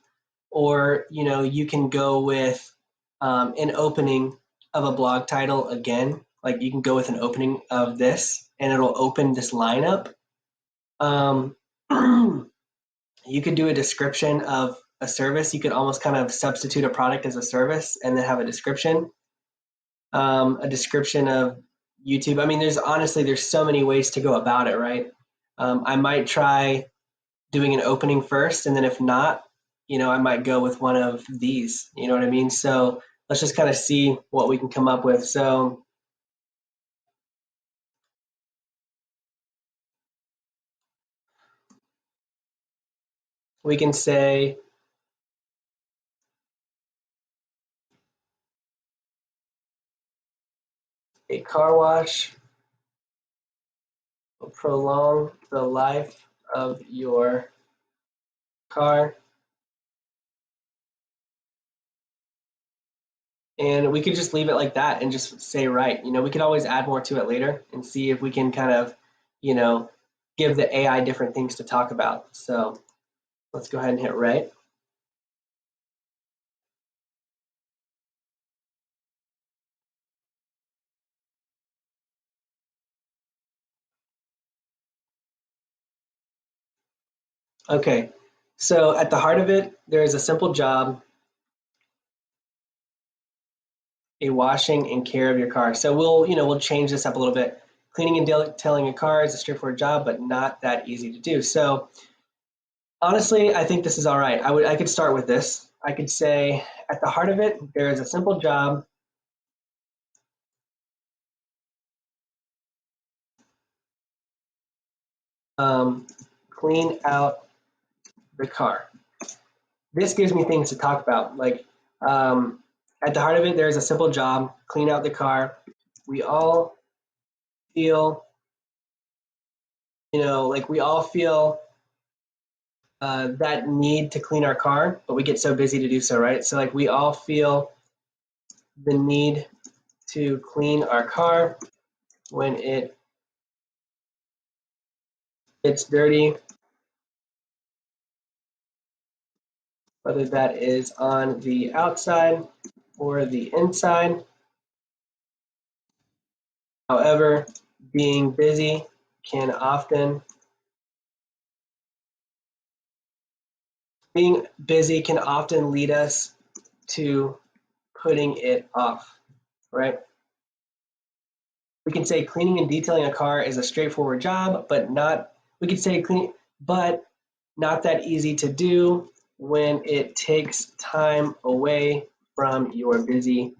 or you can go with an opening of a blog title again. Like you can go with an opening of this, and it'll open this lineup. You could do a description of a service. You could almost kind of substitute a product as a service, and then have a description of YouTube. I mean, there's so many ways to go about it, right? I might try doing an opening first, and then if not, I might go with one of these, you know what I mean? So let's just kind of see what we can come up with. So we can say a car wash will prolong the life of your car. And we could just leave it like that and just say right. We could always add more to it later and see if we can kind of, give the AI different things to talk about. So let's go ahead and hit right. Okay, so at the heart of it, there is a simple job, a washing and care of your car. So we'll change this up a little bit. Cleaning and detailing a car is a straightforward job, but not that easy to do. So honestly, I think this is all right. I could start with this. I could say at the heart of it, there is a simple job, clean out the car. This gives me things to talk about. Like at the heart of it, there's a simple job, clean out the car. We all feel, like we all feel that need to clean our car, but we get so busy to do so, right? So like we all feel the need to clean our car when it gets dirty, whether that is on the outside or the inside. However, being busy can often lead us to putting it off, right? We can say cleaning and detailing a car is a straightforward job, but not, we could say cleaning, but not that easy to do when it takes time away from your busy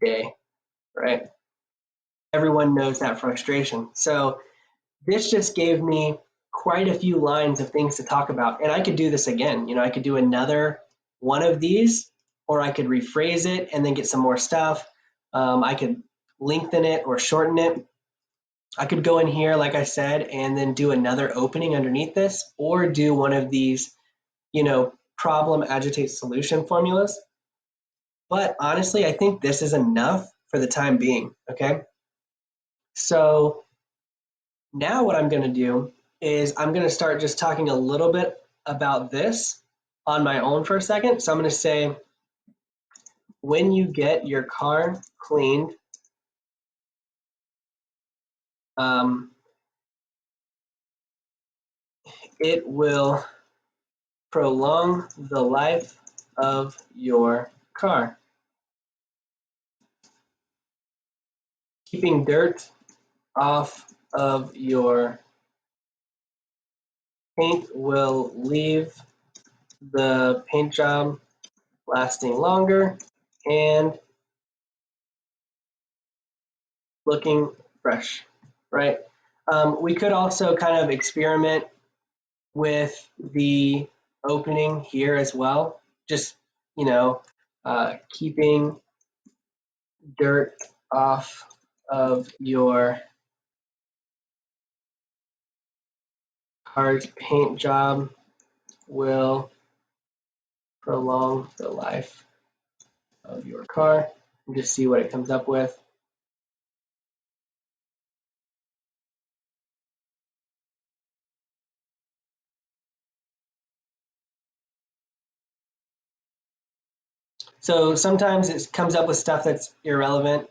day, right? Everyone knows that frustration. So this just gave me quite a few lines of things to talk about. And I could do this again. I could do another one of these, or I could rephrase it and then get some more stuff. I could lengthen it or shorten it. I could go in here, like I said, and then do another opening underneath this, or do one of these, problem, agitate, solution formulas. But honestly, I think this is enough for the time being, okay? So now what I'm going to do is I'm going to start just talking a little bit about this on my own for a second. So I'm going to say, when you get your car cleaned, it will prolong the life of your car. Keeping dirt off of your paint will leave the paint job lasting longer and looking fresh, right? We could also kind of experiment with the opening here as well. Just, keeping dirt off of your car's paint job will prolong the life of your car, and just see what it comes up with. So sometimes it comes up with stuff that's irrelevant,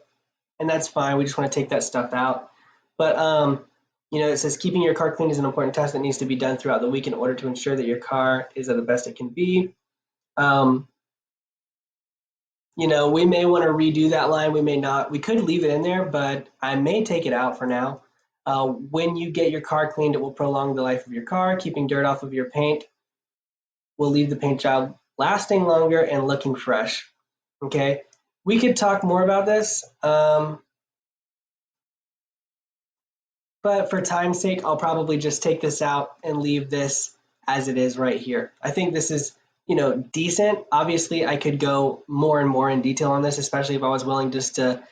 and that's fine. We just want to take that stuff out. But it says keeping your car clean is an important task that needs to be done throughout the week in order to ensure that your car is at the best it can be. We may want to redo that line. We may not. We could leave it in there, but I may take it out for now. When you get your car cleaned, it will prolong the life of your car. Keeping dirt off of your paint will leave the paint job lasting longer and looking fresh. Okay, we could talk more about this, but for time's sake, I'll probably just take this out and leave this as it is right here. I think this is, decent. Obviously, I could go more and more in detail on this, especially if I was willing just to,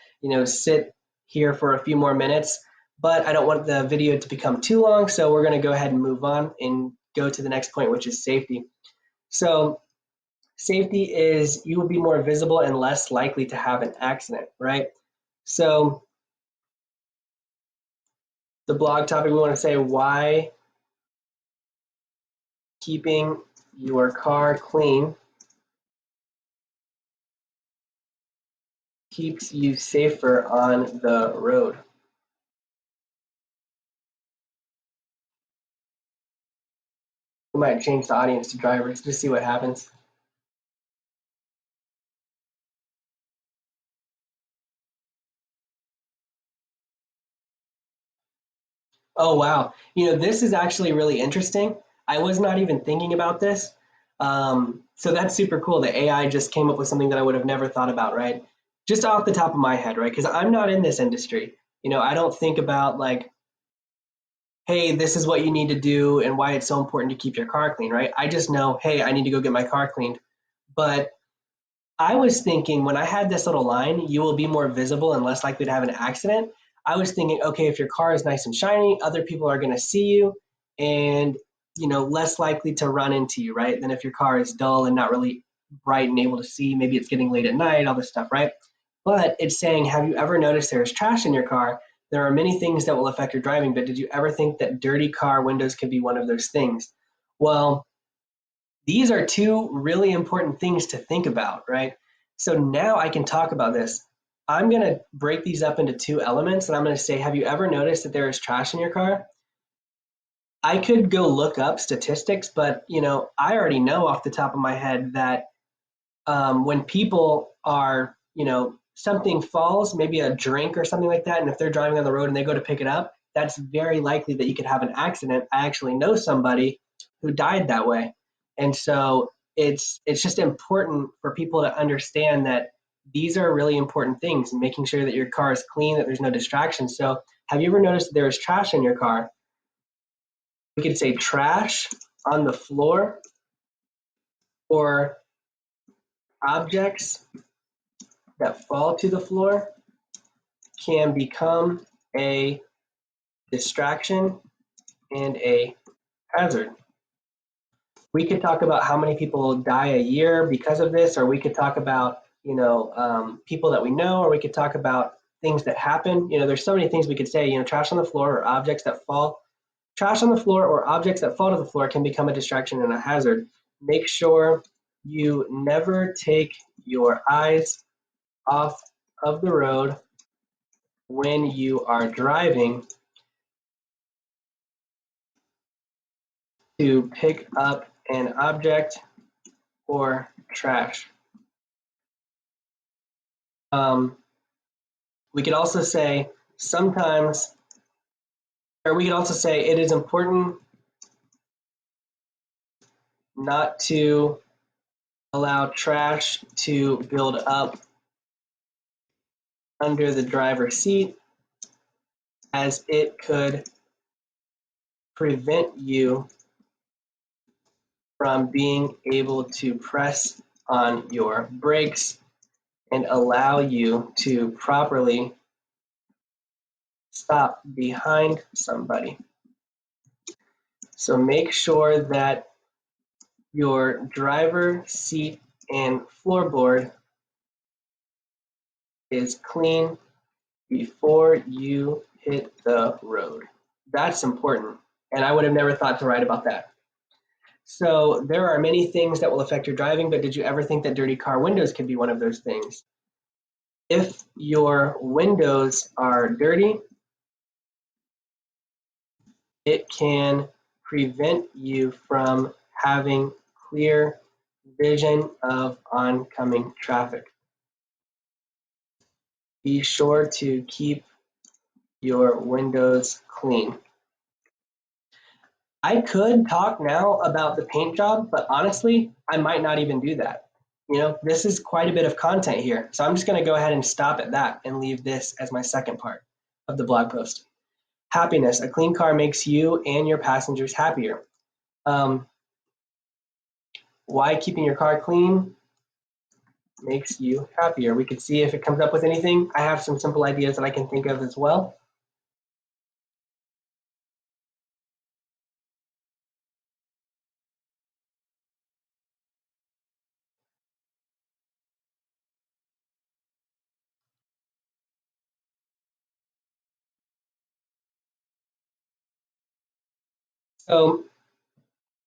sit here for a few more minutes. But I don't want the video to become too long, so we're going to go ahead and move on and go to the next point, which is safety. So safety is you will be more visible and less likely to have an accident, right? So the blog topic, we want to say why keeping your car clean keeps you safer on the road. We might change the audience to drivers to see what happens. Oh, wow. This is actually really interesting. I was not even thinking about this. So that's super cool. The AI just came up with something that I would have never thought about, right? Just off the top of my head, right? Because I'm not in this industry. I don't think about like, hey, this is what you need to do and why it's so important to keep your car clean, right? I just know, hey, I need to go get my car cleaned. But I was thinking when I had this little line, you will be more visible and less likely to have an accident. I was thinking, okay, if your car is nice and shiny, other people are going to see you and less likely to run into you, right? Than if your car is dull and not really bright and able to see. Maybe it's getting late at night, all this stuff, right? But it's saying, have you ever noticed there's trash in your car? There are many things that will affect your driving, but did you ever think that dirty car windows could be one of those things? Well, these are two really important things to think about, right? So now I can talk about this. I'm going to break these up into two elements, and I'm going to say, have you ever noticed that there is trash in your car? I could go look up statistics, but I already know off the top of my head that when people are, something falls, maybe a drink or something like that, and if they're driving on the road and they go to pick it up, that's very likely that you could have an accident. I actually know somebody who died that way. And so it's just important for people to understand that these are really important things, and making sure that your car is clean, that there's no distractions. So have you ever noticed that there is trash in your car? We could say trash on the floor, or objects that fall to the floor can become a distraction and a hazard. We could talk about how many people die a year because of this, or we could talk about people that we know, or we could talk about things that happen. There's so many things we could say. Trash on the floor or objects that fall. Trash on the floor or objects that fall to the floor can become a distraction and a hazard. Make sure you never take your eyes off of the road when you are driving to pick up an object or trash. We could also say sometimes, or we could also say it is important not to allow trash to build up under the driver's seat, as it could prevent you from being able to press on your brakes and allow you to properly stop behind somebody. So make sure that your driver seat and floorboard is clean before you hit the road. That's important, and I would have never thought to write about that. So there are many things that will affect your driving, but did you ever think that dirty car windows could be one of those things? If your windows are dirty, it can prevent you from having clear vision of oncoming traffic. Be sure to keep your windows clean. I could talk now about the paint job, but honestly, I might not even do that. This is quite a bit of content here. So I'm just going to go ahead and stop at that and leave this as my second part of the blog post. Happiness. A clean car makes you and your passengers happier. Why keeping your car clean makes you happier? We could see if it comes up with anything. I have some simple ideas that I can think of as well. So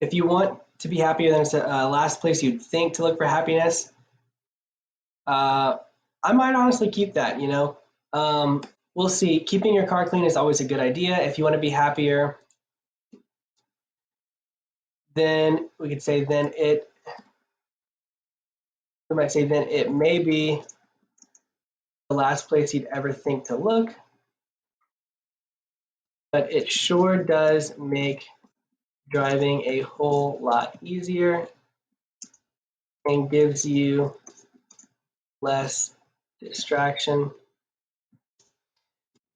if you want to be happier, then it's the last place you'd think to look for happiness. I might honestly keep that, we'll see. Keeping your car clean is always a good idea. If you want to be happier, then we could say then it may be the last place you'd ever think to look, but it sure does make driving a whole lot easier and gives you less distraction.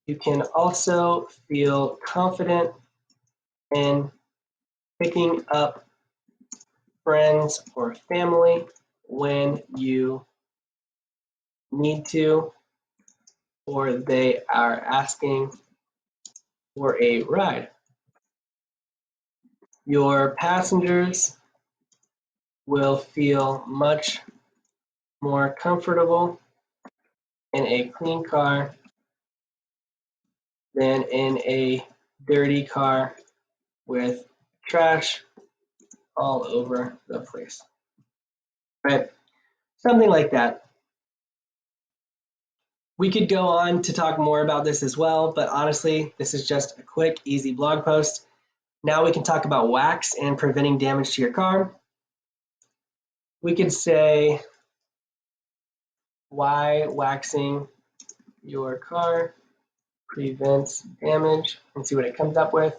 You can also feel confident in picking up friends or family when you need to, or they are asking for a ride. Your passengers will feel much more comfortable in a clean car than in a dirty car with trash all over the place, right? Something like that. We could go on to talk more about this as well, but honestly, this is just a quick, easy blog post. Now we can talk about wax and preventing damage to your car. We could say why waxing your car prevents damage and see what it comes up with.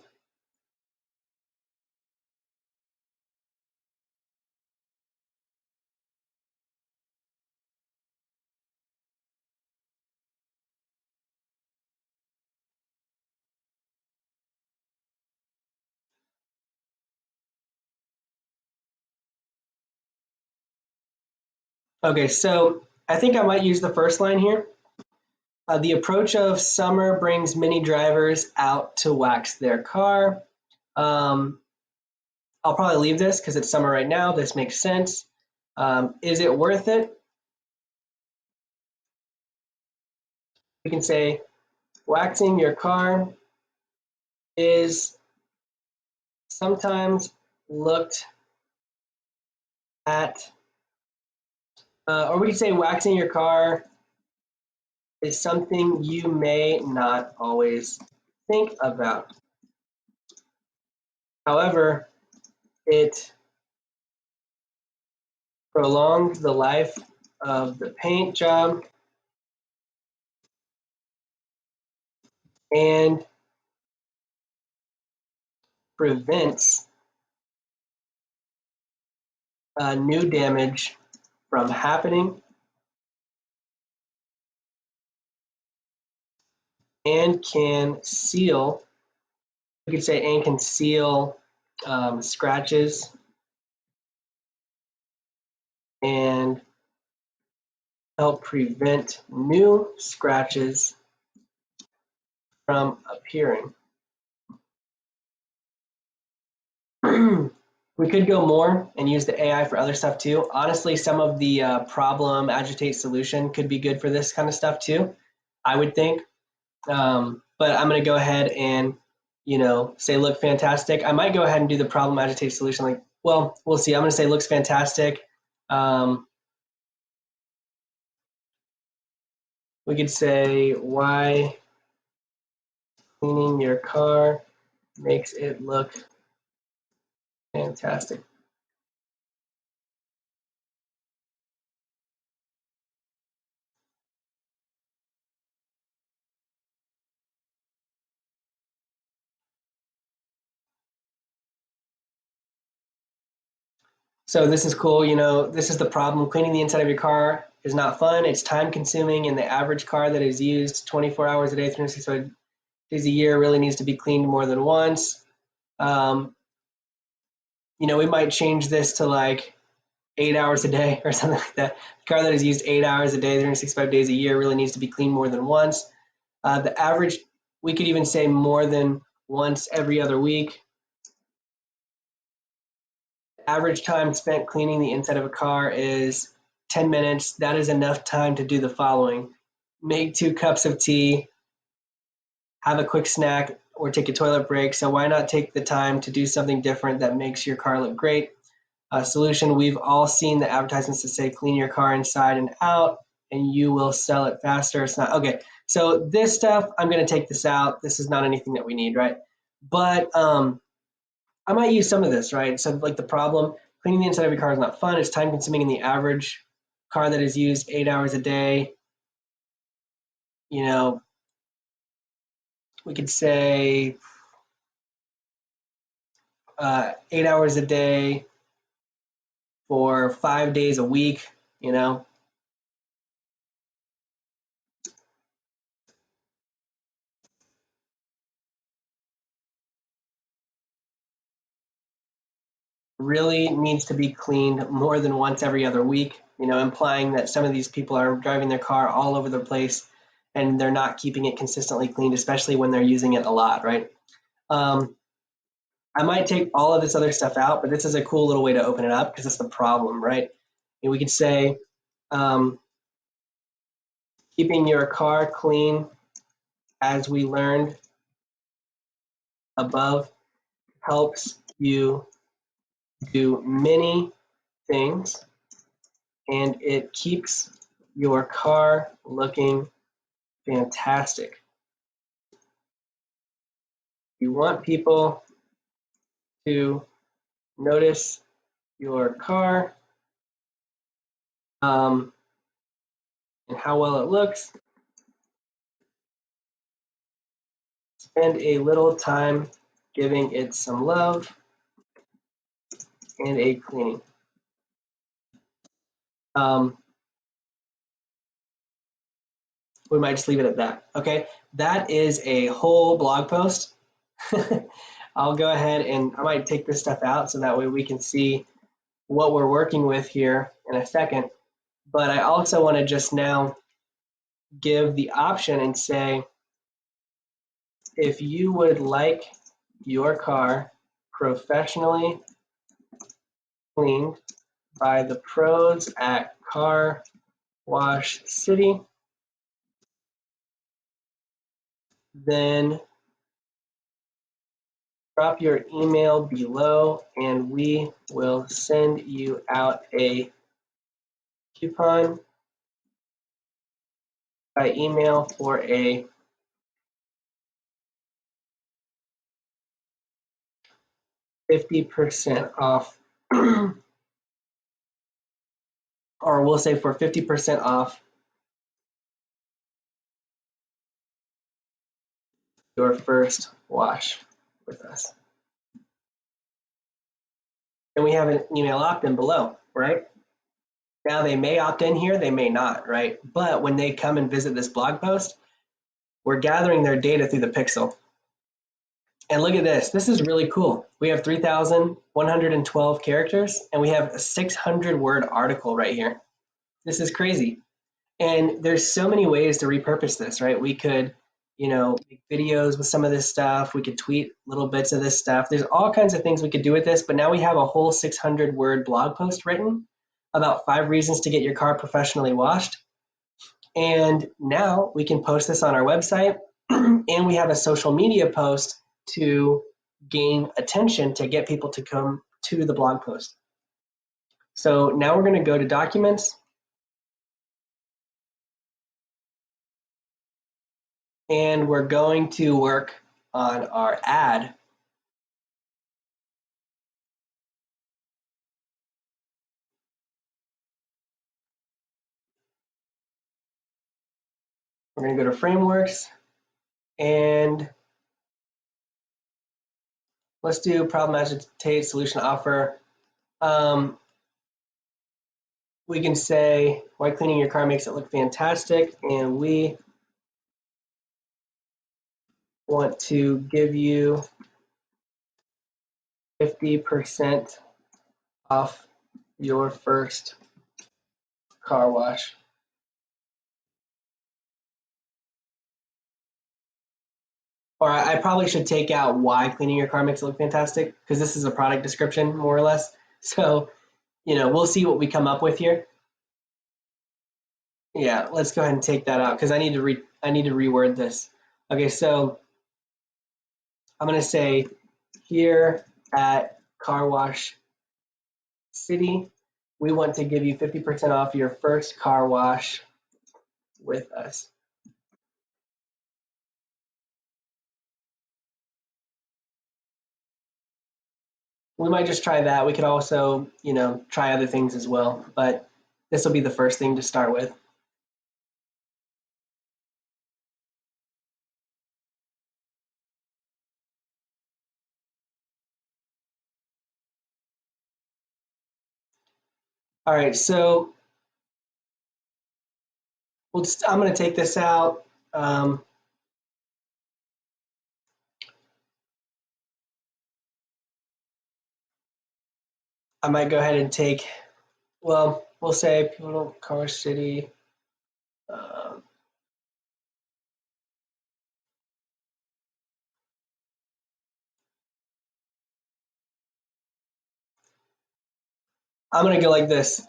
Okay, so I think I might use the first line here. The approach of summer brings many drivers out to wax their car. I'll probably leave this because it's summer right now. This makes sense. Is it worth it? We can say waxing your car is sometimes looked at, or we can say waxing your car is something you may not always think about. However, it prolongs the life of the paint job and prevents new damage from happening and can seal, we could say, and can seal scratches and help prevent new scratches from appearing. We could go more and use the AI for other stuff too. Honestly, some of the problem, agitate, solution could be good for this kind of stuff too, I would think. But I'm going to go ahead and, say look fantastic. I might go ahead and do the problem, agitate, solution. Like, well, we'll see. I'm going to say looks fantastic. We could say why cleaning your car makes it look fantastic. So this is cool. This is the problem. Cleaning the inside of your car is not fun. It's time consuming, and the average car that is used 24 hours a day, 365 days a year really needs to be cleaned more than once. We might change this to like 8 hours a day or something like that. The car that is used 8 hours a day, 365 days a year really needs to be cleaned more than once. The average, we could even say more than once every other week. Average time spent cleaning the inside of a car is 10 minutes. That is enough time to do the following: make 2 cups of tea, have a quick snack, or take a toilet break. So why not take the time to do something different that makes your car look great? Solution, we've all seen the advertisements that say clean your car inside and out and you will sell it faster. It's not, okay. So this stuff, I'm going to take this out. This is not anything that we need, right? But I might use some of this, right? So like the problem, cleaning the inside of your car is not fun. It's time consuming in the average car that is used 8 hours a day. We could say 8 hours a day for 5 days a week, really needs to be cleaned more than once every other week, implying that some of these people are driving their car all over the place and they're not keeping it consistently cleaned, especially when they're using it a lot, right? I I might take all of this other stuff out, but this is a cool little way to open it up because it's the problem, right? And we could say, keeping your car clean, as we learned above, helps you do many things, and it keeps your car looking fantastic. You want people to notice your car and how well it looks. Spend a little time giving it some love and a cleaning. We might just leave it at that. Okay, that is a whole blog post. I'll go ahead and I might take this stuff out so that way we can see what we're working with here in a second. But I also want to just now give the option and say, if you would like your car professionally cleaned by the pros at Car Wash City, then drop your email below and we will send you out a coupon by email for a 50% off, or we'll say for 50% off your first wash with us. And we have an email opt-in below, right? Now they may opt in here, they may not, right? But when they come and visit this blog post, we're gathering their data through the pixel. And look at this, this is really cool. We have 3,112 characters and we have a 600 word article right here. This is crazy. And there's so many ways to repurpose this, right? We could, make videos with some of this stuff. We could tweet little bits of this stuff. There's all kinds of things we could do with this, but now we have a whole 600 word blog post written about 5 reasons to get your car professionally washed. And now we can post this on our website and we have a social media post to gain attention to get people to come to the blog post. So now we're going to go to documents. And we're going to work on our ad. We're going to go to frameworks and let's do problem agitate solution offer. We can say why cleaning your car makes it look fantastic, and we want to give you 50% off your first car wash. Or I probably should take out why cleaning your car makes it look fantastic, because this is a product description more or less. So, we'll see what we come up with here. Yeah, let's go ahead and take that out because I need to reword this. Okay, so I'm going to say here at Car Wash City, we want to give you 50% off your first car wash with us. We might just try that. We could also, try other things as well, but this will be the first thing to start with. All right, so I'm going to take this out. I might go ahead and take, well, we'll say Pivotal Car City. I'm going to go like this.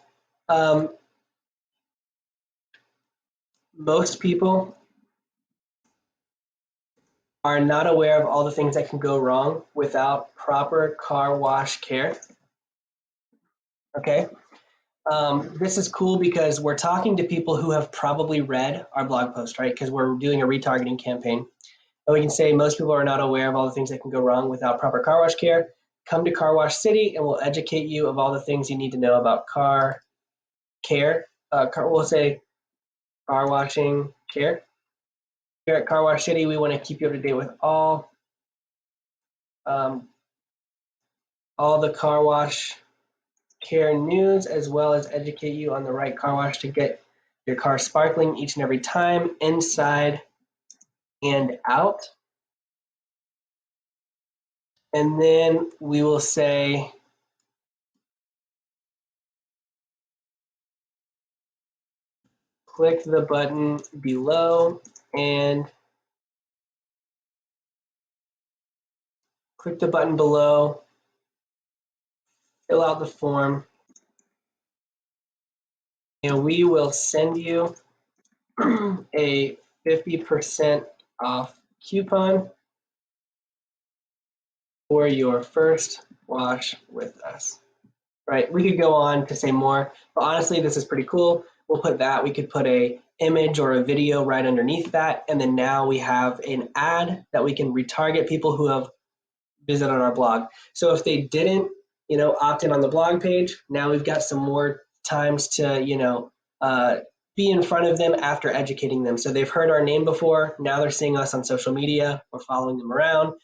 Most people are not aware of all the things that can go wrong without proper car wash care. Okay. This is cool because we're talking to people who have probably read our blog post, right? Because we're doing a retargeting campaign. And we can say most people are not aware of all the things that can go wrong without proper car wash care. Come to Car Wash City and we'll educate you of all the things you need to know about car care. We'll say car washing care. Here at Car Wash City, we want to keep you up to date with all the car wash care news, as well as educate you on the right car wash to get your car sparkling each and every time, inside and out. And then we will say, click the button below and fill out the form, and we will send you a 50% off coupon for your first wash with us. Right? We could go on to say more, but honestly, this is pretty cool. We'll put that. We could put a image or a video right underneath that, and then now we have an ad that we can retarget people who have visited our blog. So if they didn't, opt in on the blog page, now we've got some more times to, be in front of them after educating them. So they've heard our name before. Now they're seeing us on social media. We're following them around.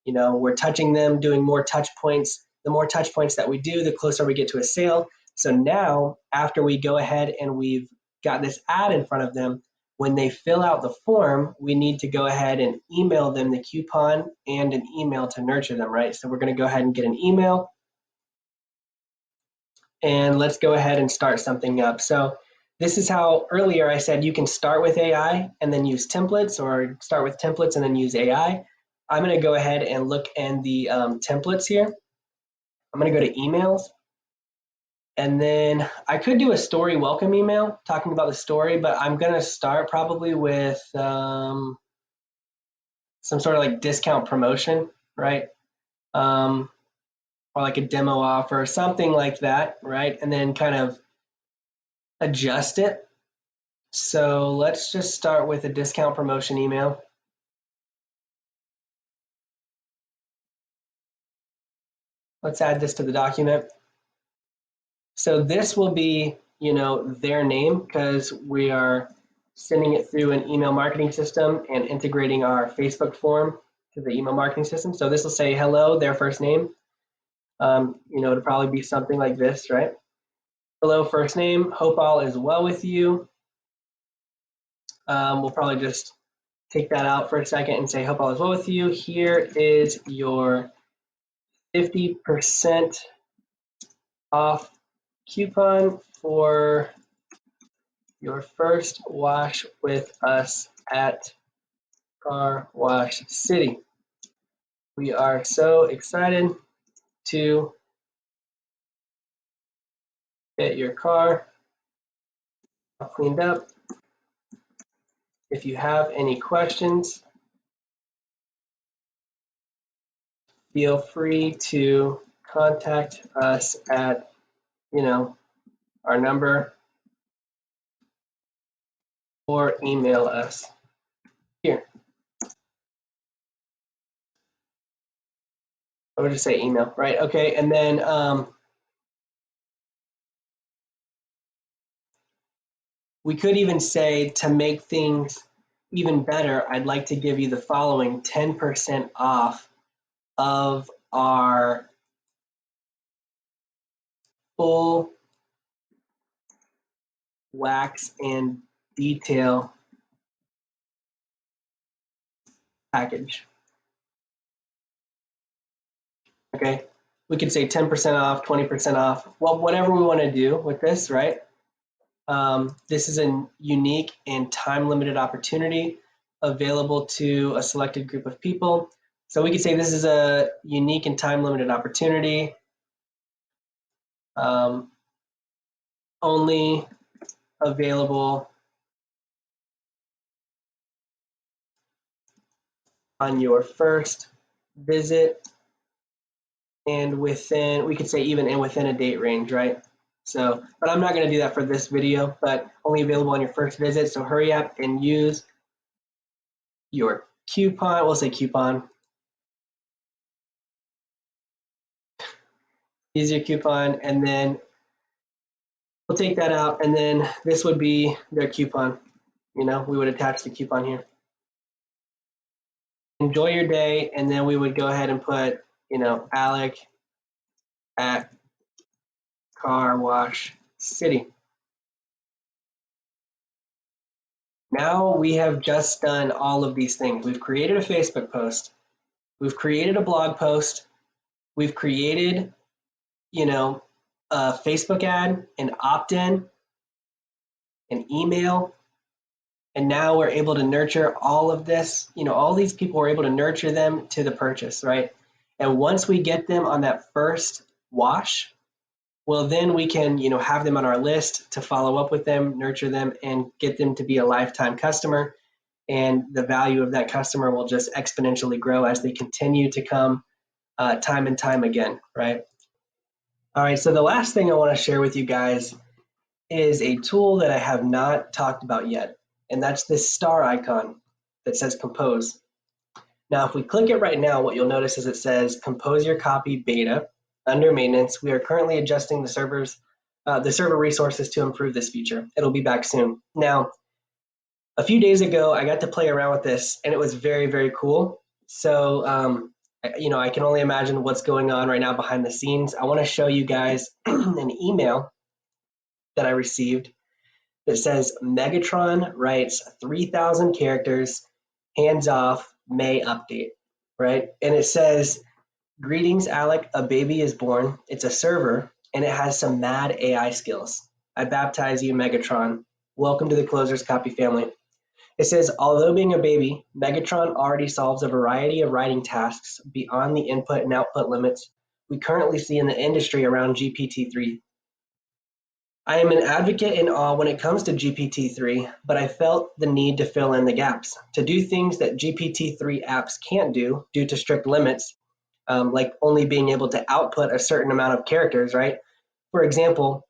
We're touching them, doing more touch points. The more touch points that we do, the closer we get to a sale. So now, after we go ahead and we've got this ad in front of them, when they fill out the form, we need to go ahead and email them the coupon and an email to nurture them, right? So we're going to go ahead and get an email. And let's go ahead and start something up. So this is how earlier I said you can start with AI and then use templates, or start with templates and then use AI. I'm going to go ahead and look in the templates here. I'm going to go to emails. And then I could do a story welcome email talking about the story, but I'm going to start probably with some sort of like discount promotion, right? Or like a demo offer, something like that, right? And then kind of adjust it. So let's just start with a discount promotion email. Let's add this to the document. So this will be, their name, because we are sending it through an email marketing system and integrating our Facebook form to the email marketing system. So this will say hello, their first name. It'll probably be something like this, right? Hello, first name. Hope all is well with you. We'll probably just take that out for a second and say hope all is well with you. Here is your 50% off coupon for your first wash with us at Car Wash City. We are so excited to get your car cleaned up. If you have any questions, feel free to contact us at, our number, or email us here. I would just say email, right? Okay, and then we could even say, to make things even better, I'd like to give you the following 10% off of our full wax and detail package. Okay, we could say 10% off, 20% off, well, whatever we want to do with this, right? This is a unique and time-limited opportunity available to a selected group of people. So we could say this is a unique and time-limited opportunity. only available on your first visit and within, we could say even and within a date range, right? So, but I'm not going to do that for this video, but only available on your first visit. So hurry up and use your coupon. We'll say coupon. Use your coupon, and then we'll take that out, and then this would be their coupon. We would attach the coupon here. Enjoy your day, and then we would go ahead and put, Alec at Car Wash City. Now we have just done all of these things. We've created a Facebook post. We've created a blog post. We've created, a Facebook ad, an opt-in, an email, and now we're able to nurture all of this. All these people, we're able to nurture them to the purchase, right? And once we get them on that first wash, well, then we can, have them on our list to follow up with them, nurture them, and get them to be a lifetime customer. And the value of that customer will just exponentially grow as they continue to come time and time again, right? All right, so the last thing I want to share with you guys is a tool that I have not talked about yet, and that's this star icon that says Compose. Now, if we click it right now, what you'll notice is it says Compose Your Copy Beta under maintenance. We are currently adjusting the server resources to improve this feature. It'll be back soon. Now, a few days ago, I got to play around with this, and it was very, very cool. So, I can only imagine what's going on right now behind the scenes. I want to show you guys an email that I received that says Megatron writes 3,000 characters, hands off, May update, right? And it says, greetings, Alec, a baby is born. It's a server, and it has some mad AI skills. I baptize you, Megatron. Welcome to the ClosersCopy family. It says, although being a baby, Megatron already solves a variety of writing tasks beyond the input and output limits we currently see in the industry around GPT-3. I am an advocate in awe when it comes to GPT-3, but I felt the need to fill in the gaps, to do things that GPT-3 apps can't do due to strict limits, like only being able to output a certain amount of characters, right? For example,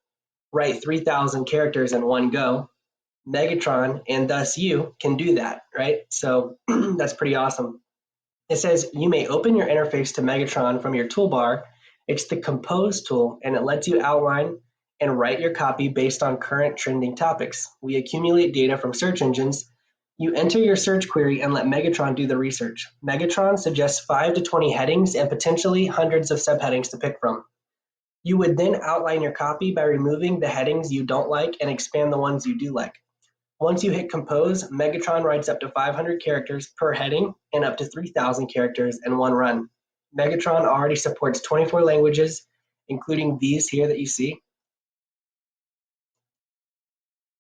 write 3,000 characters in one go. Megatron, and thus you, can do that, right? So that's pretty awesome. It says you may open your interface to Megatron from your toolbar. It's the Compose tool, and it lets you outline and write your copy based on current trending topics. We accumulate data from search engines. You enter your search query and let Megatron do the research. Megatron suggests 5 to 20 headings and potentially hundreds of subheadings to pick from. You would then outline your copy by removing the headings you don't like and expand the ones you do like. Once you hit Compose, Megatron writes up to 500 characters per heading and up to 3,000 characters in one run. Megatron already supports 24 languages, including these here that you see.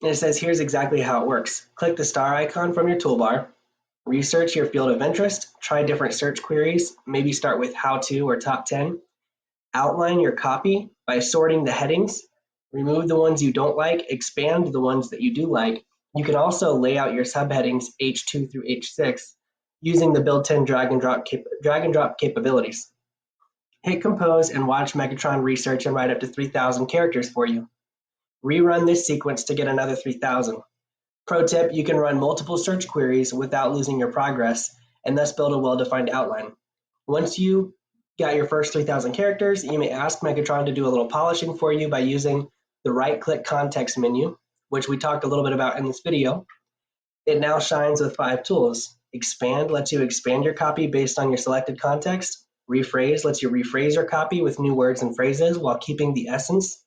And it says here's exactly how it works. Click the star icon from your toolbar, research your field of interest, try different search queries, maybe start with how to or top 10. Outline your copy by sorting the headings, remove the ones you don't like, expand the ones that you do like. You can also lay out your subheadings H2 through H6 using the built-in drag and drop capabilities. Hit Compose and watch Megatron research and write up to 3,000 characters for you. Rerun this sequence to get another 3,000. Pro tip, you can run multiple search queries without losing your progress and thus build a well-defined outline. Once you got your first 3,000 characters, you may ask Megatron to do a little polishing for you by using the right-click context menu, which we talked a little bit about in this video. It now shines with 5 tools. Expand lets you expand your copy based on your selected context. Rephrase lets you rephrase your copy with new words and phrases while keeping the essence.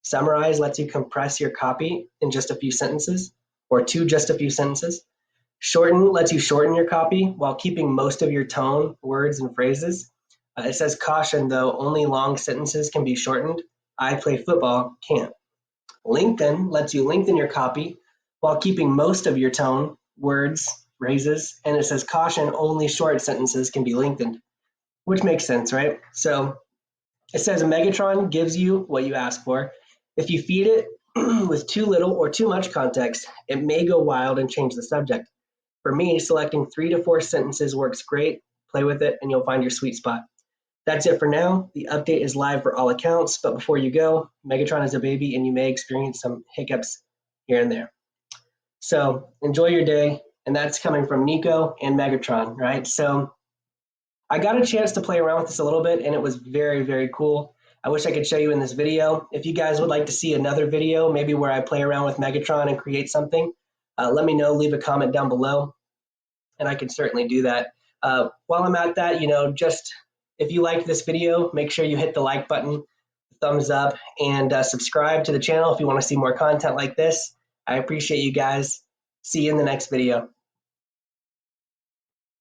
Summarize lets you compress your copy in just a few sentences or to just a few sentences. Shorten lets you shorten your copy while keeping most of your tone, words, and phrases. It says caution, though, only long sentences can be shortened. I play football, can't. Lengthen lets you lengthen your copy while keeping most of your tone, words, phrases. And it says caution, only short sentences can be lengthened, which makes sense, right? So it says Megatron gives you what you ask for. If you feed it with too little or too much context, it may go wild and change the subject. For me, selecting 3 to 4 sentences works great. Play with it and you'll find your sweet spot. That's it for now. The update is live for all accounts, but before you go, Megatron is a baby and you may experience some hiccups here and there. So enjoy your day, and that's coming from Nico and Megatron, right? So I got a chance to play around with this a little bit, and it was very, very cool. I wish I could show you in this video. If you guys would like to see another video, maybe where I play around with Megatron and create something, let me know, leave a comment down below, and I can certainly do that. While I'm at that, just if you liked this video, make sure you hit the like button, thumbs up, and subscribe to the channel if you want to see more content like this. I appreciate you guys. See you in the next video.